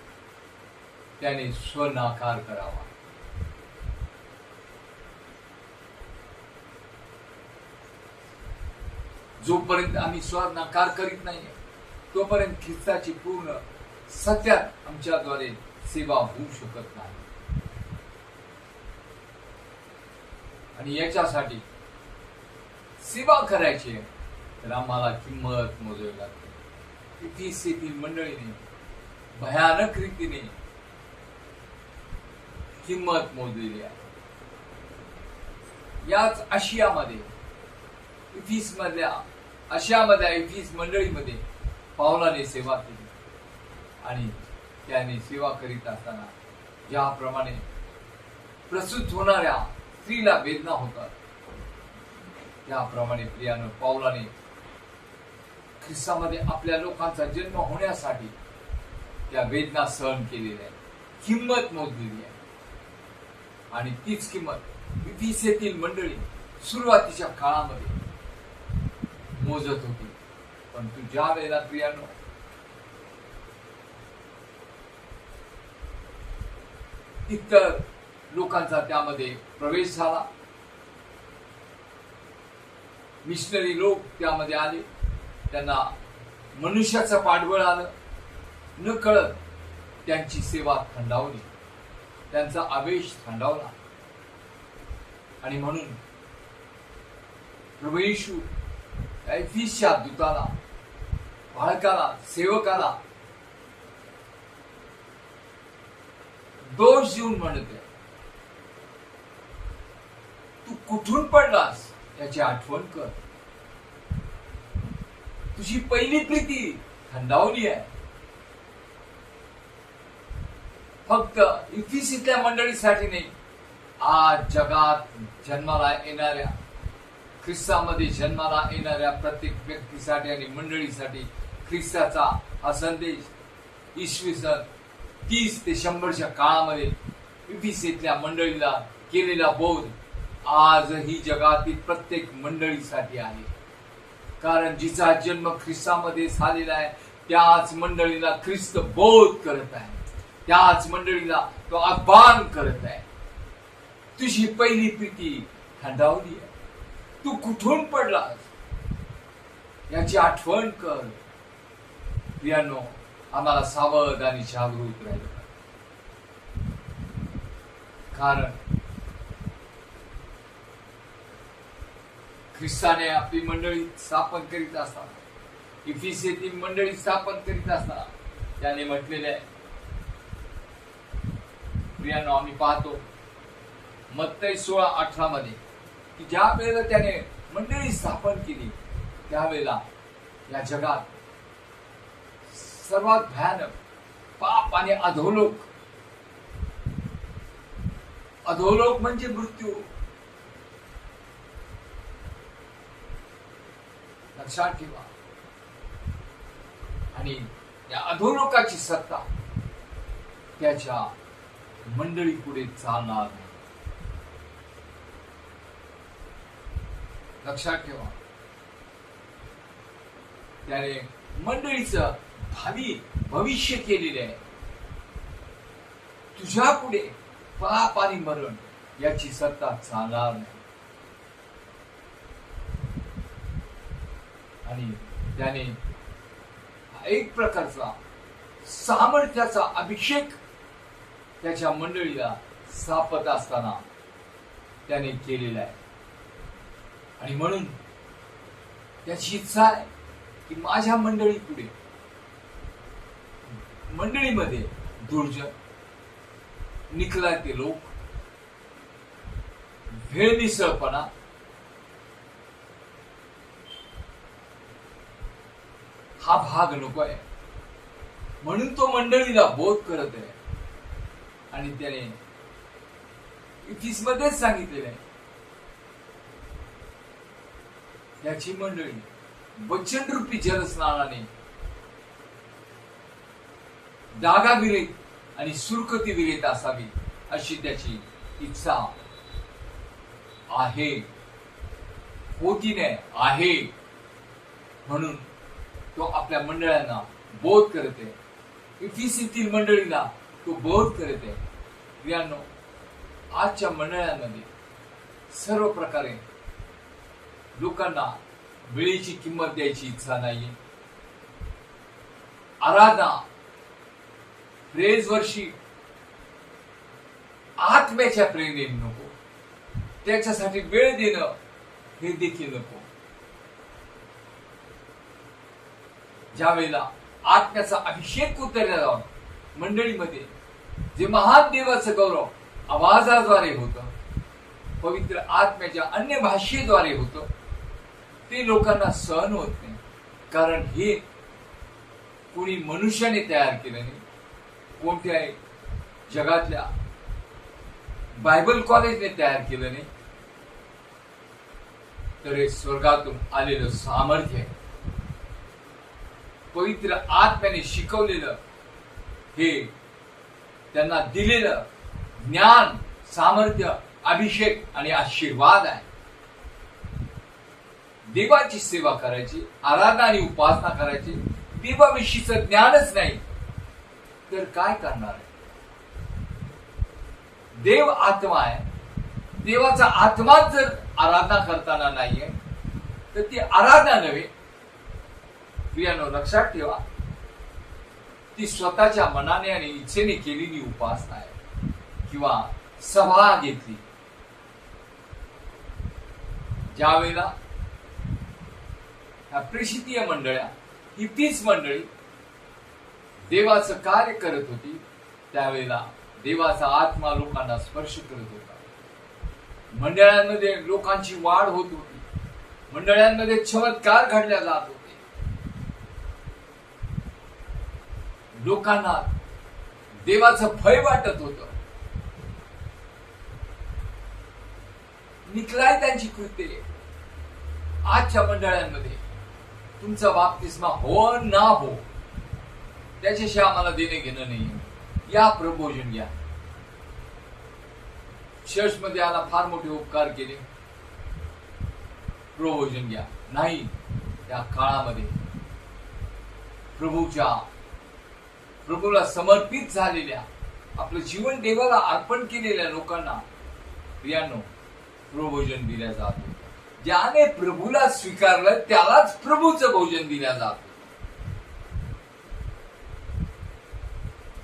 त्याने स्वनाकार करावा. जोपर्यंत आम्ही स्वनाकार करीत नाहीये तोपर्यंत ख्रिस्ताची पूर्ण सत्यात आमच्याद्वारे सेवा होऊ शकत नाही. आणि याच्यासाठी सेवा करायची तर आम्हाला किंमत मोजावी लागते. इफिसीतील मंडळीने भयानक रीतीने किंमत मोजलेली आहे. याच आशियामध्ये इफिस मंडळीमध्ये पावलाने सेवा केली आणि त्याने सेवा करीत असताना ज्याप्रमाणे प्रसूत होणाऱ्या स्त्रीला वेदना होतात त्याप्रमाणे प्रियानं पावलाने ख्रिस्तामध्ये आपल्या लोकांचा जन्म होण्यासाठी त्या वेदना सहन केलेल्या आहे, किंमत मोजलेली आहे. आणि तीच किंमत इफिसेतील मंडळी सुरुवातीच्या काळामध्ये मोजत होती. पण तू ज्या वेळेला प्रियानो इतर लोकांचा त्यामध्ये प्रवेश झाला, मिशनरी लोक त्यामध्ये आले, त्यांना मनुष्याचं पाठबळ आलं, न कळत त्यांची सेवा थंडावली, त्यांचा आवेश थंडावला. आणि म्हणून प्रभू येशू इफिसच्या दूताला, बाळकाला, सेवकाला दोष देऊन म्हणते, तू कुठून पडलास याची आठवण कर. तुझी पहिली प्रीती थंडावली आहे. फक्त इफिसीतल्या मंडळीसाठी नाही, आज जगात जन्माला येणाऱ्या, ख्रिस्तामध्ये जन्माला येणाऱ्या प्रत्येक व्यक्तीसाठी आणि मंडळीसाठी ख्रिस्ताचा हा संदेश इसवी सन 30 ते 100च्या काळामध्ये इफिसीतल्या मंडळीला केलेला बोध आजही जगातील प्रत्येक मंडळीसाठी आहे. कारण जिचा जन्म ख्रिस्तामध्ये झालेला आहे त्याच मंडळीला ख्रिस्त बोध करत आहे, त्याच मंडळीला तो आव्हान करत आहे. तुझी पहिली प्रीती थंडावली आहे, तू कुठून पडलास याची आठवण कर. प्रियानो, आम्हाला सावध आणि जागृत राहिलं, कारण ख्रिस्ताने आपली मंडळी स्थापन करीत असताना, इफिसीतील मंडळी स्थापन करीत असताना त्याने म्हटलेले आहे. प्रियानो, आम्ही पाहतो मत्तई 16:18 मध्ये की ज्या वेळेला त्याने मंडळी स्थापन केली त्यावेळेला या जगात सर्वात भयानक पाप आणि अधोलोक म्हणजे मृत्यू. लक्षात ठेवा. आणि या अधोलोकाची सत्ता त्याच्या मंडळी पुढे चालणार नाही. लक्षात ठेवा. त्याने मंडळीचं भविष्य केलेले आहे. तुझ्या पुढे पाप आणि मरण याची सत्ता चालणार नाही. आणि त्याने एक प्रकारचा सामर्थ्याचा अभिषेक त्याच्या मंडळीला सापत असताना त्याने केलेला आहे. आणि म्हणून त्याची इच्छा आहे की माझ्या मंडळीमध्ये दुर्जन, निकलाते लोक, भेळमिसळपणा, हा भाग नको आहे. म्हणून तो मंडळीला बोध करत आहे आणि त्याने इफिसमध्येच सांगितलेलं आहे, याची मंडळी वचनरूपी जलस्नानाने डागाविरहित आणि सुरकती विरहित असावी अशी त्याची इच्छा आहे, होती नाही आहे. म्हणून तो आपल्या मंडळांना बोध करते, इफिसीतील मंडळीला तो बोध करते. प्रियांनो, आजच्या मंडळांमध्ये सर्व प्रकारे लोकांना वेळेची किंमत द्यायची इच्छा नाहीये. आराधना, प्रेज वर्षी आत्म्याच्या प्रेरणेने नको, त्याच्यासाठी वेळ देणं हे देखील नको. ज्या वेळेला आत्म्याचा अभिषेक उतरला जाऊन मंडळीमध्ये जे महान देवाचं गौरव आवाजाद्वारे होतं, पवित्र आत्म्याच्या अन्य भाषेद्वारे होतं, ते लोकांना सहन होत नाही. कारण हे कोणी मनुष्याने तयार केलं नाही, कोणत्याही जगातल्या बायबल कॉलेजने तयार केलं नाही, तर हे स्वर्गातून आलेलं सामर्थ्य आहे. पवित्र आत्म्याने शिकवलेलं, हे त्यांना दिलेलं ज्ञान, सामर्थ्य, अभिषेक आणि आशीर्वाद आहे. देवाची सेवा करायची, आराधना आणि उपासना करायची, देवाविषयीचं ज्ञानच नाही तर काय करणार आहे? देव आत्मा आहे. देवाचा आत्मा जर आराधना करताना नाहीये तर ती आराधना नव्हे. प्रियानो, लक्षात ठेवा, ती स्वतःच्या मनाने आणि इच्छेने केलेली उपासना आहे किंवा सभा घेतली. ज्या वेळेला प्रेषितीय मंडळ्या, ही तीच मंडळी देवाचं कार्य करत होती, त्यावेळेला देवाचा आत्मा लोकांना स्पर्श करत होता. मंडळांमध्ये लोकांची वाढ होत होती, मंडळांमध्ये चमत्कार घडल्या जात होते. लोकांना देवाचं भय वाटत होतं. निकलाय त्यांची कृत्ये. आजच्या मंडळांमध्ये तुमचा बाप्तिस्मा हो ना हो, त्याच्याशी आम्हाला देणे घेणं नाही. या प्रबोधन घ्या. चर्च मध्ये आला, फार मोठे उपकार केले, प्रबोधन घ्या. नाही, त्या काळामध्ये प्रभूला समर्पित झालेल्या, आपलं जीवन देवाला अर्पण केलेल्या लोकांना प्रियांनो प्रभोजन दिल्या जात होतं. ज्याने प्रभूला स्वीकारलं त्यालाच प्रभूचं भोजन दिल्या जात.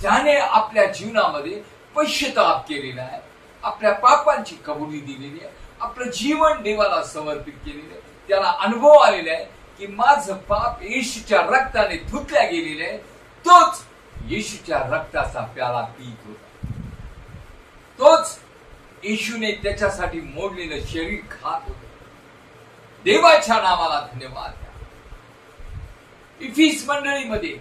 ज्याने आपल्या जीवनामध्ये पश्चाताप केलेला आहे, आपल्या पापांची कबुली दिलेली आहे, आपलं जीवन देवाला समर्पित केलेलं आहे, त्याला अनुभव आलेला आहे की माझं पाप येशूच्या रक्ताने धुतल्या गेलेलं आहे. तोच येशूच्या रक्ताचा प्याला पीत होता. तोच येशूने त्याच्यासाठी मोडलेलं शरीर खात होतं. देवाच्या नावाला धन्यवाद द्या. इफिस मंडळीमध्ये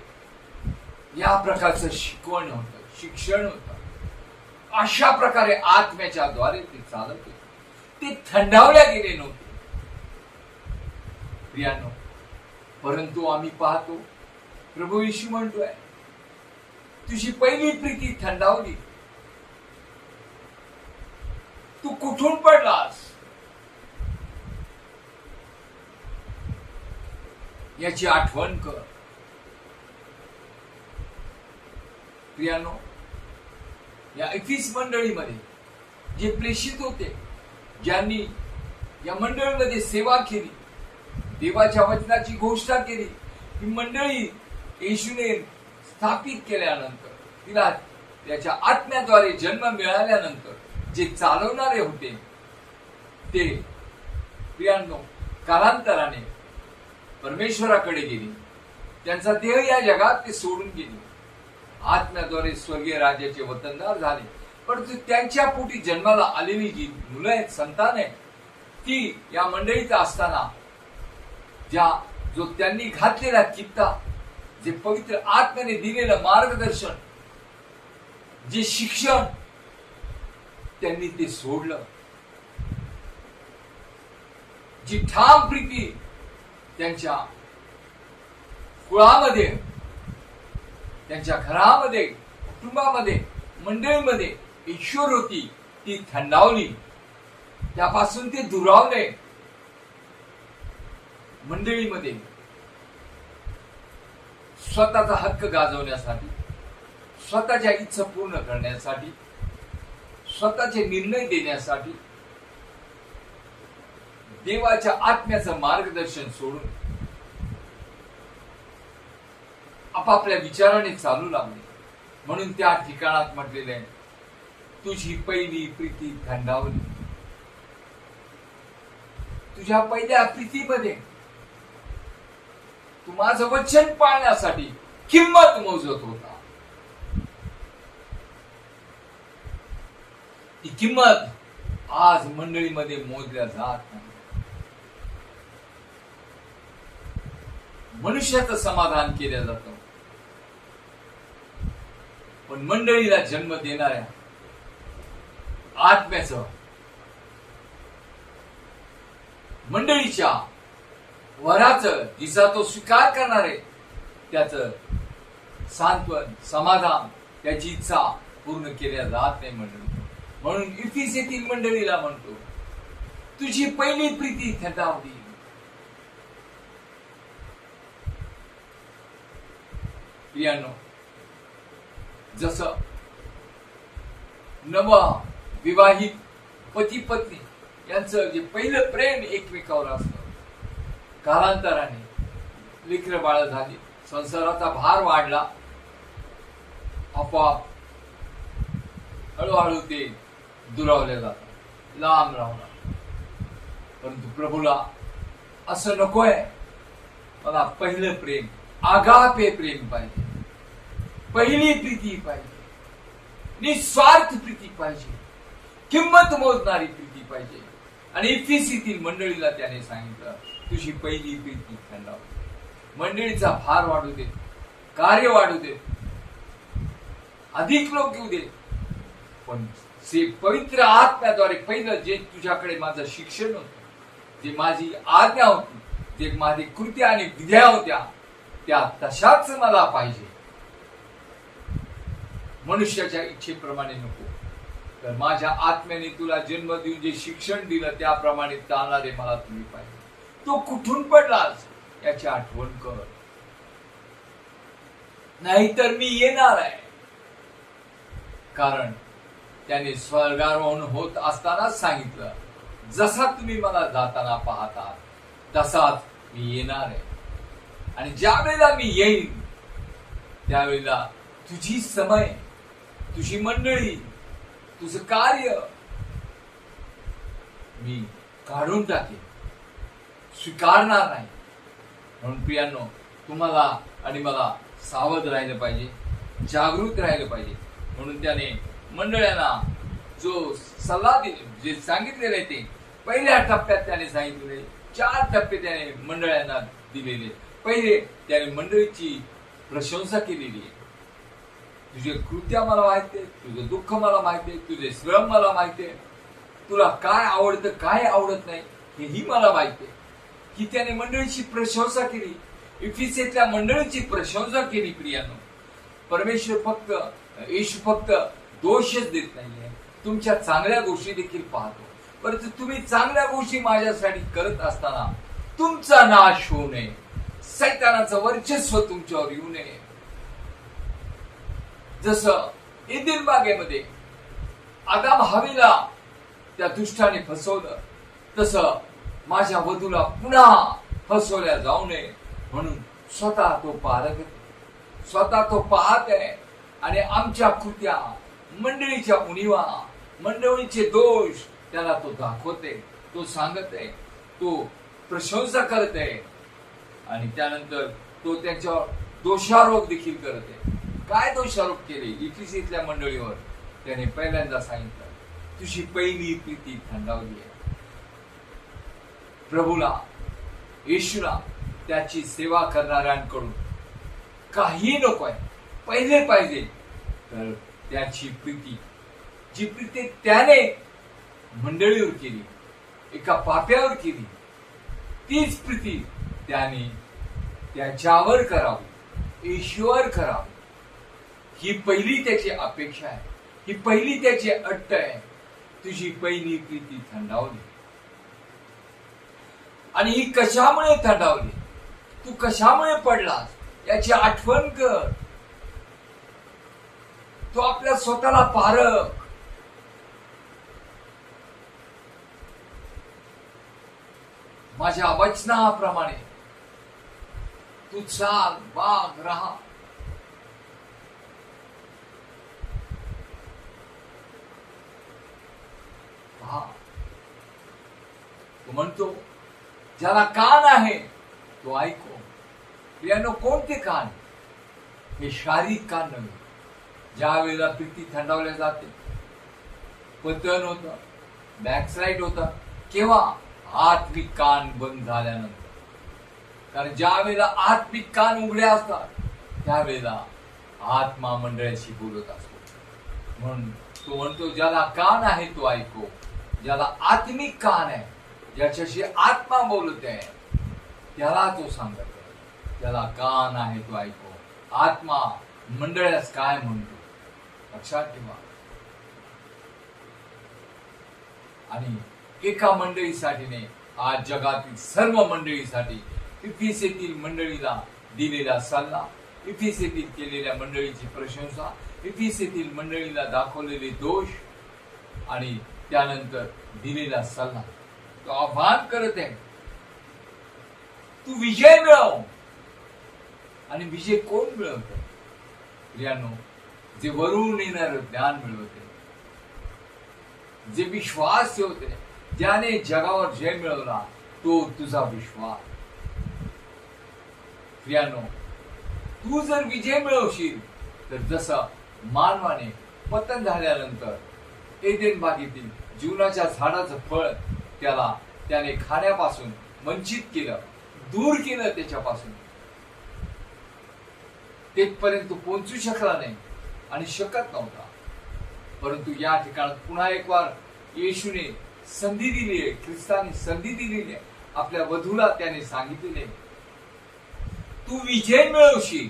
या प्रकारचं शिकवण होतं, शिक्षण होतं. अशा प्रकारे आत्म्याच्या द्वारे ते चालत होते. ते थंडावल्या गेले नव्हते. प्रियांनो, परंतु आम्ही पाहतो प्रभू येशू म्हणतोय, तुझी पहिली प्रीती थंडावली. तू कुठून पडलास याची आठवण कर. प्रियांनो, या इफिस मंडळीमध्ये जे प्रेषित होते, ज्यांनी या मंडळीमध्ये सेवा केली, देवाच्या वचनाची घोषणा केली, ही मंडळी येशूने स्थापित केल्यानंतर, तिला त्याच्या आत्म्याद्वारे जन्म मिळाल्यानंतर जे चालवणारे होते, ते प्रियांनो कालांतराने परमेश्वराकडे गेले. त्यांचा देह या जगात ते सोडून गेले. आत्म्याद्वारे स्वर्गीय राज्याचे वतनदार झाले. परंतु त्यांच्या पोटी जन्माला आलेली जी मुलं आहेत, संतान आहे, ती या मंडळीत असताना जो त्यांनी घातलेला कित्ता, जे पवित्र आत्म्याने दिलेलं मार्गदर्शन, जे शिक्षण, त्यांनी ते सोडलं. जी ठाम प्रीती त्यांच्या कुळामध्ये, त्यांच्या घरामध्ये, कुटुंबामध्ये, मंडळीमध्ये ईश्वर होती, ती थंडावली. त्यापासून ते दुरावले. मंडळीमध्ये स्वतःचा हक्क गाजवण्यासाठी, स्वतःच्या इच्छा पूर्ण करण्यासाठी, स्वतःचे निर्णय देण्यासाठी देवाच्या आत्म्याचं मार्गदर्शन सोडून आपापल्या विचाराने चालू लागले. म्हणून त्या ठिकाणात म्हटलेले आहे, तुझी पहिली प्रीती थंडावली. तुझ्या पहिल्या प्रीतीमध्ये तू माझं वचन पाळण्यासाठी किंमत मोजत होता. ती किंमत आज मंडळीमध्ये मोजल्या जात नाही. मनुष्याचं समाधान केलं जातं, पण मंडळीला जन्म देणाऱ्या आत्म्याचं, मंडळीच्या वराचं, जिचा तो स्वीकार करणार आहे, त्याचं सांत्वन, समाधान, त्याची इच्छा पूर्ण केल्या जात नाही मंडळी. म्हणून इफिसेतील मंडळीला म्हणतो, तुझी पहिली प्रीती थंडावली. प्रियांनो, जसं नव विवाहित पती पत्नी यांचं जे पहिलं प्रेम एकमेकावर असतं, कालांतराने लेकरं बाळ झाली, संसाराचा भार वाढला, आपोआप हळूहळू ते दुरावले जातात, लांब राहणार. परंतु प्रभूला असं नकोय. मला पहिलं प्रेम, आगापे प्रेम पाहिजे, पहिली प्रीती पाहिजे, निस्वार्थ प्रीती पाहिजे, किंमत मोजणारी प्रीती पाहिजे. आणि इफिसीतील मंडळीला त्याने सांगितलं, तुझी पहिली प्रीती थंडाव. मंडळीचा भार वाढू दे, कार्य वाढू दे, अधिक लोक येऊ दे, पण पवित्र आत्म्याद्वारे पहिलं जे तुझ्याकडे माझं शिक्षण होतं, जे माझी आज्ञा होती, जे माझी कृत्या आणि विद्या होत्या, त्या तशाच मला पाहिजे. मनुष्याच्या इच्छेप्रमाणे नको, तर माझ्या आत्म्याने तुला जन्म देऊन जे शिक्षण दिलं त्याप्रमाणे चालणारे मला तुम्ही पाहिजे. तो कुठून पडलास याची आठवण कर, नाहीतर मी येणार आहे. कारण त्याने स्वर्गारोहण होत असतानाच सांगितलं, जसा तुम्ही मला जाताना पाहता तसाच मी येणार आहे. आणि ज्या वेळेला मी येईन त्यावेळेला तुझी समय, तुझी मंडळी, तुझं कार्य मी काढून टाकेन, स्वीकारणार नाही. म्हणून प्रियांनो, तुम्हाला आणि मला सावध राहिलं पाहिजे, जागृत राहिलं पाहिजे. म्हणून त्याने मंडळांना जो सल्ला दिले, जे सांगितलेले आहे ते पहिल्या टप्प्यात त्याने सांगितलेले 4 टप्पे त्याने मंडळांना दिलेले. पहिले त्याने मंडळीची प्रशंसा केलेली आहे. तुझे कृत्या मला माहिती आहे, तुझं दुःख मला माहिती आहे, तुझे श्रम मला माहिती आहे, तुला काय आवडतं काय आवडत नाही हेही मला माहिती आहे. की त्याने मंडळीची प्रशंसा केली, इफिसेतल्या मंडळीची प्रशंसा केली. प्रियांनो, परमेश्वर फक्त, येशू फक्त दोषच देत नाहीये, तुमच्या चांगल्या गोष्टी देखील पाहतो. परंतु तुम्ही चांगल्या गोष्टी माझ्यासाठी करत असताना तुमचा नाश होऊ नये, सैतानाचं वर्चस्व तुमच्यावर येऊ नये. जसं एदेन बागेमध्ये आदाम हवीला त्या दुष्टाने फसवलं, तसं माझ्या वधूला पुन्हा फसवल्या जाऊ नये म्हणून स्वतः तो पारख, स्वतः तो पाहत आहे. आणि आमच्या कृत्या, मंडळीच्या उणीवा, मंडळीचे दोष त्याला तो दाखवते, तो सांगत आहे, तो प्रशंसा करत आहे. आणि त्यानंतर तो त्यांच्यावर दोषारोप देखील करत आहे. काय दोषारोप केले इफिसीतल्या मंडळीवर? त्याने पहिल्यांदा सांगितलं, तुझी पहिली प्रीती थंडावली आहे. प्रभूला, येशूला त्याची सेवा करणाऱ्यांकडून काही नको आहे, पहिले पाहिजे तर त्याची प्रीती, जी प्रीती त्याने मंडळीवर केली, एका पाप्यावर केली, तीच प्रीती त्याने त्याच्यावर करावी, येशूवर करावी. ही पहिली त्याची अपेक्षा आहे, ही पहिली त्याची अट आहे. तुझी पहिली प्रीती थंडावली. आणि ही कशामुळे थंडावली, तू कशामुळे पडलास याची आठवण कर. तू आपल्या स्वतःला पारख. माझ्या वचनाप्रमाणे तू चाल, वाग, राहा. तो म्हणतो, ज्याला कान आहे तो ऐको. प्रियानो, कोणते कान? हे शारीरिक कान नव्हे. ज्या वेळेला प्रीती थंडावल्या जाते, पतन होतं, बॅकस्लाइड होतं, केव्हा? आत्मिक कान बंद झाल्यानंतर. कारण ज्या वेळेला आत्मिक कान उघडे असतात त्यावेळेला आत्मा मंडळाशी बोलत असतो. म्हणून तो म्हणतो, ज्याला कान आहे तो ऐको. ज्याला आत्मिक कान आहे, ज्याच्याशी आत्मा बोलत आहे, त्याला तो सांगत आहे. ज्याला कान आहे तो ऐको. आत्मा मंडळास काय म्हणतो लक्षात ठेवा. आणि एका मंडळीसाठी नाही, आज जगातील सर्व मंडळीसाठी, इफिसेतील मंडळीला दिलेला सल्ला, इफिसेतील केलेल्या मंडळीची प्रशंसा, इफिसेतील मंडळीला दाखवलेले दोष आणि त्यानंतर दिलेला सल्ला, तो आव्हान करत आहे, तू विजय मिळव. आणि विजय कोण मिळवत? प्रियानो, जे वरून येणार ज्ञान मिळवते, जे विश्वास ठेवते, ज्याने जगावर जय मिळवला, तो तुझा विश्वास. प्रियानो, तू जर विजय मिळवशील तर जसं मानवाने पतन झाल्यानंतर एदेन बागेतील जीवनाच्या झाडाचं फळ त्याने खाण्यापासून वंचित केलं, दूर केलं त्याच्यापासून, तेथपर्यंत पोहोचू शकला नाही आणि शकत नव्हता. परंतु या ठिकाणी पुन्हा एक वार येशूने संधी दिली आहे, ख्रिस्ताने संधी दिलेली आहे. आपल्या वधूला त्याने सांगितलेले, तू विजय मिळवशील.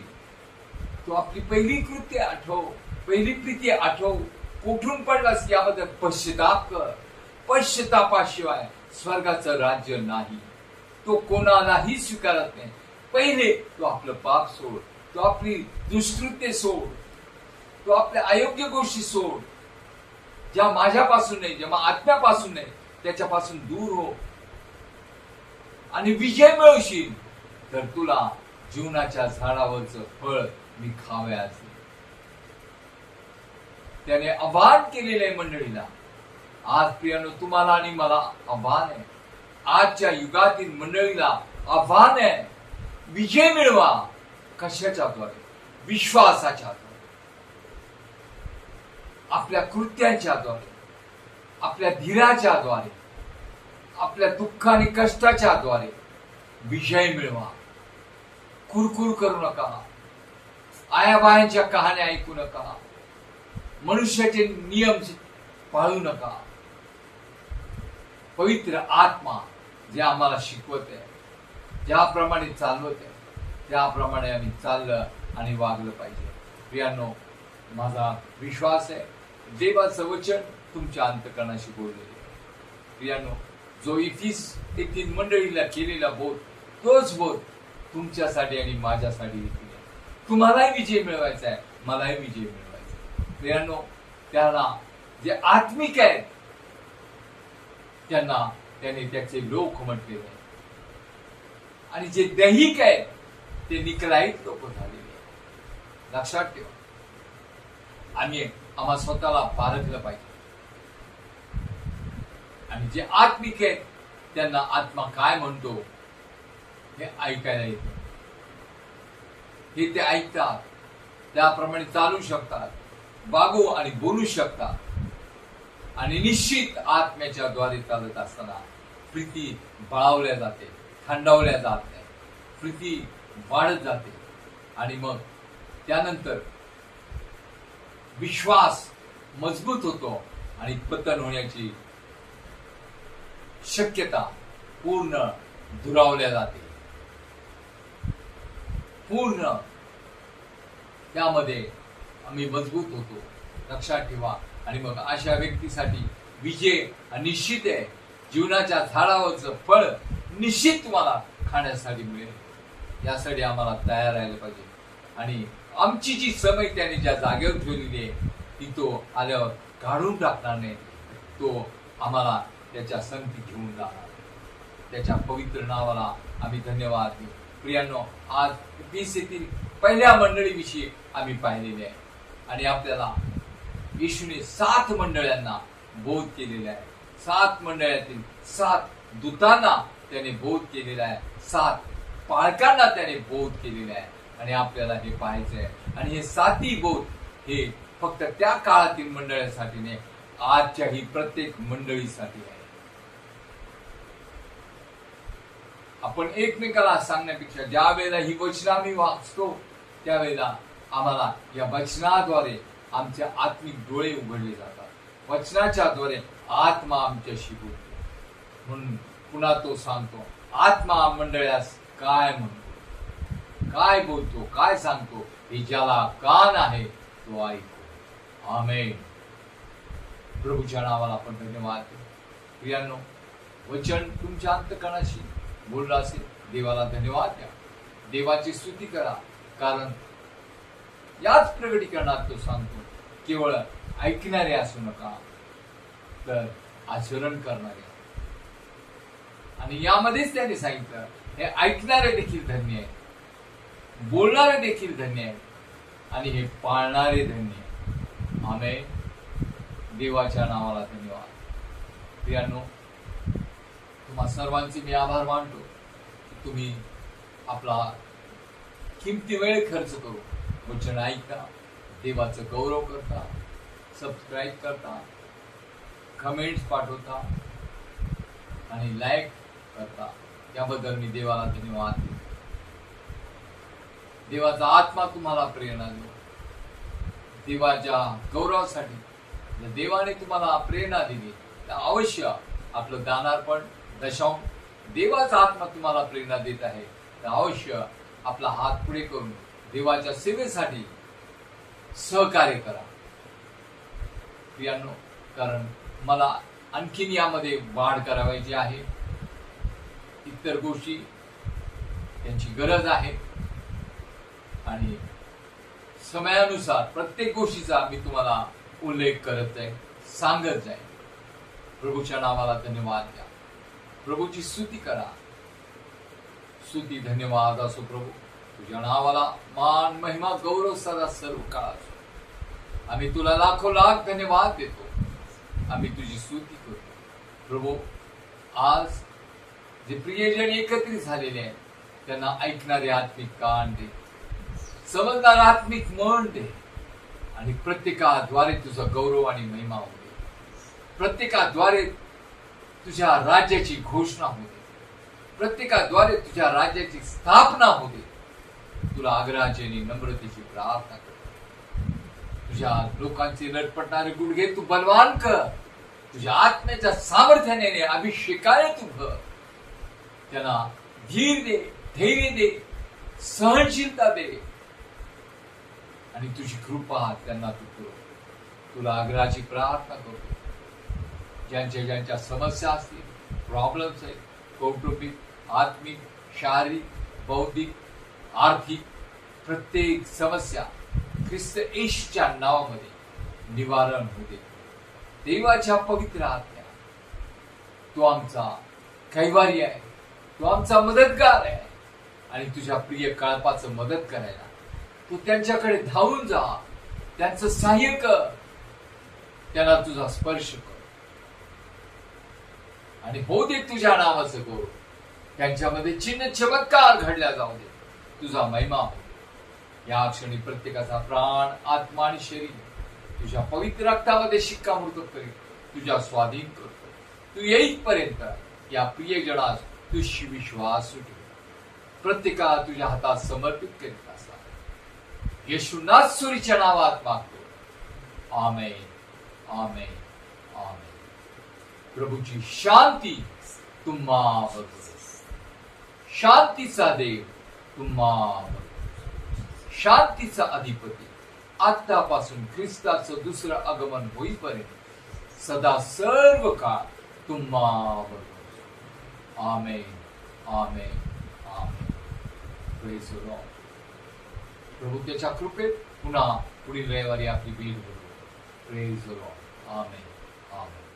तू आपली पहिली कृत्य आठव, पहिली प्रीती आठव. कुठून पडलास याबद्दल पश्चाताप कर. पश्चातापाशिवाय स्वर्गाचं राज्य नाही. तो कोणालाही स्वीकारत नाही. पहिले तो आपलं पाप सोड, तो आपली दुष्कृत्य सोड, तो आपल्या अयोग्य गोष्टी सोड, ज्या माझ्यापासून नाही, ज्या आत्म्यापासून नाही, त्याच्यापासून दूर हो. आणि विजय मिळवशील तर तुला जीवनाच्या झाडावरचं फळ मी खावयाचे. त्याने आवाहन केलेलं आहे मंडळीला. आज प्रियानो, तुम्हाला आणि मला आव्हान आहे. आजच्या युगातील मंडळीला आव्हान आहे, विजय मिळवा. कशाच्या द्वारे? विश्वासाच्या द्वारे, आपल्या कृत्यांच्या द्वारे, आपल्या धीराच्या द्वारे, आपल्या दुःख आणि कष्टाच्या द्वारे विजय मिळवा. कुरकुर करू नका, आयाबायांच्या कहाण्या ऐकू नका, मनुष्याचे नियम पाळू नका. पवित्र आत्मा जे आम्हाला शिकवत आहे, ज्याप्रमाणे चालवत आहे, त्याप्रमाणे आम्ही चाललं आणि वागलं पाहिजे. प्रियांनो, माझा विश्वास आहे देवाचं वचन तुमच्या अंतःकरणाशी बोललेले आहे. प्रियांनो, जो इफिस येथील मंडळीला केलेला बोध, तोच बोध तुमच्यासाठी आणि माझ्यासाठी देखील आहे. तुम्हालाही विजय मिळवायचा आहे, मलाही विजय मिळवायचा आहे. प्रियांनो, त्याला जे आत्मिक आहेत त्याने त्याचे लोक म्हटलेले आहे, आणि जे दैहिक आहेत ते निकलाईत लोक झालेले आहेत. लक्षात ठेवा, आम्हा स्वतःला पारखलं पाहिजे. आणि जे आत्मिक आहेत त्यांना आत्मा काय म्हणतो हे ऐकायला येतं. हे ते ऐकतात, त्याप्रमाणे चालू शकतात. वागू आणि बोलू शकता आणि निश्चित आत्म्याच्या द्वारे चालत असताना प्रीती बळावल्या जाते, थंडावल्या जात नाही, प्रीती वाढत जाते आणि मग त्यानंतर विश्वास मजबूत होतो आणि पतन होण्याची शक्यता पूर्ण दुरावल्या जाते, पूर्ण त्यामध्ये आम्ही मजबूत होतो. लक्षात ठेवा. आणि मग अशा व्यक्तीसाठी विजय निश्चित आहे. जीवनाच्या झाडावरचं फळ निश्चित तुम्हाला खाण्यासाठी मिळेल. यासाठी आम्हाला तयार राहायला पाहिजे. आणि आमची जी समय त्याने ज्या जागेवर ठेवलेली आहे ती तो आल्यावर काढून टाकणार नाही. तो आम्हाला त्याच्या संगती घेऊन जाणार. त्याच्या पवित्र नावाला आम्ही धन्यवाद देऊ. प्रियांनो, आज एफेसीतील पहिल्या मंडळीविषयी आम्ही पाहिलेले आहे आणि आपल्याला येशूने 7 मंडळांना बोध केलेला आहे. 7 मंडळातील 7 दूतांना त्याने बोध केलेला आहे. 7 पालकांना त्याने बोध केलेला आहे आणि आपल्याला हे पाहायचं आहे. आणि हे 7ही बोध हे फक्त त्या काळातील मंडळासाठी नाही, आजच्याही प्रत्येक मंडळीसाठी आहे. आपण एकमेकाला सांगण्यापेक्षा ज्या वेळेला ही वचनं आम्ही वाचतो त्यावेळेला आम्हाला या वचनाद्वारे आमचे आत्मिक डोळे उघडले जातात. वचनाच्या द्वारे आत्मा आमच्याशी बोलतो. म्हणून पुन्हा तो सांगतो, आत्मा मंडळास काय म्हणतो, काय बोलतो, काय सांगतो, हे ज्याला कान आहे तो ऐकतो. आमेन. प्रभूच्या नावाला आपण धन्यवाद देऊ. प्रियांनो, वचन तुमच्या अंतकरणाशी बोललं असेल, देवाला धन्यवाद द्या, देवाची स्तुती करा. कारण याच प्रगटीकरणात तो सांगतो, केवळ ऐकणारे असू नका तर आचरण करणारे. आणि यामध्येच त्याने सांगितलं, हे ऐकणारे देखील धन्य आहे, बोलणारे देखील धन्य आहे आणि हे पाळणारे धन्य आहे. आमेन. देवाच्या नावाला धन्यवाद. प्रियांनो, तुम्हा सर्वांचे मी आभार मानतो की तुम्ही आपला किमती वेळ खर्च करू वचन ऐकता, देवाचं गौरव करता, सबस्क्राईब करता, कमेंट्स पाठवता आणि लाईक करता. त्याबद्दल मी देवाला धन्यवाद देतो. देवाचा आत्मा तुम्हाला प्रेरणा देतो. देवाच्या गौरवासाठी जर देवाने तुम्हाला प्रेरणा दिली तर अवश्य आपलं दानार्पण, दशांश, देवाचा आत्मा तुम्हाला प्रेरणा देत आहे तर अवश्य आपला हात पुढे करून देवाच्या सेवेसाठी सहकार्य करा. प्रियांनो, कारण मला आणखीन यामध्ये वाढ करावायची आहे. इतर गोष्टी त्यांची गरज आहे आणि समयानुसार प्रत्येक गोष्टीचा मी तुम्हाला उल्लेख करत जाईल, सांगत जाईल. प्रभूच्या नावाला धन्यवाद द्या. प्रभूची स्तुती करा. स्तुती धन्यवाद असो प्रभू. तुझ्या नावाला मान, महिमा, गौरव सदा सर्व काळ असो. आम्ही तुला लाखो लाख धन्यवाद देतो. आम्ही तुझी स्तुती करतो. प्रभू, आज जे प्रियजन एकत्रित झालेले आहेत त्यांना ऐकणारे आत्मिक कान दे, समजणार आत्मिक मन दे आणि प्रत्येकाद्वारे तुझा गौरव आणि महिमा होऊ दे. प्रत्येकाद्वारे तुझ्या राज्याची घोषणा होऊ दे. प्रत्येकाद्वारे तुझ्या राज्याची स्थापना होऊ दे. तुला आग्रहाची आणि नम्रतेची प्रार्थना करतो. तुझ्या लोकांचे लटपटणारे गुडघे तू बलवान कर. तुझ्या आत्म्याच्या सामर्थ्याने अभिषेकाने तू भर. त्यांना धीर दे, धैर्य दे, सहनशीलता दे आणि तुझी कृपा त्यांना तू पुरव. तुला आग्रहाची प्रार्थना करतो. ज्यांच्या समस्या असतील, प्रॉब्लेम्स आहेत, कौटुंबिक, आत्मिक, शारीरिक, बौद्धिक, आर्थिक, प्रत्येक समस्या ख्रिस्त येशूच्या नावामध्ये निवारण होते. देवाच्या पवित्र आत्म्या, तो आमचा कैवारी आहे, तो आमचा मदतगार आहे आणि तुझ्या प्रिय कळपाचं मदत करायला तू त्यांच्याकडे धावून जा. त्यांचं सहाय्य कर. त्यांना तुझा स्पर्श कर आणि हो दे तुझ्या नावाचं गौरव. त्यांच्यामध्ये चिन्ह चमत्कार घडल्या जाऊ दे. तुझा महिमा हो. या क्षणी प्रत्येकाचा प्राण, आत्मा आणि शरीर तुझ्या पवित्र रक्तामध्ये शिक्कामोर्तब करीत तुझ्या स्वाधीन करतो. तू येईपर्यंत या प्रियजनास तुझी विश्वास ठेव. प्रत्येकाला तुझ्या हातात समर्पित करीत असा येशू नासरीच्या नावात मागतो. आमेन, आमेन, आमेन. प्रभूची शांती तुम्हा बरोबर. शांतीचा देव तुम्हा बरोबर. शांतीचा अधिपती आतापासून ख्रिस्ताचं दुसरं आगमन होईपर्यंत सदा सर्व काळ तुम्हा बरोबर. आमेन, आमेन, आमेन. Praise the Lord. प्रभू त्याच्या कृपेत पुन्हा पुढील रविवारी आपली भेट बरोबर. Praise the Lord. आमेन, आमेन.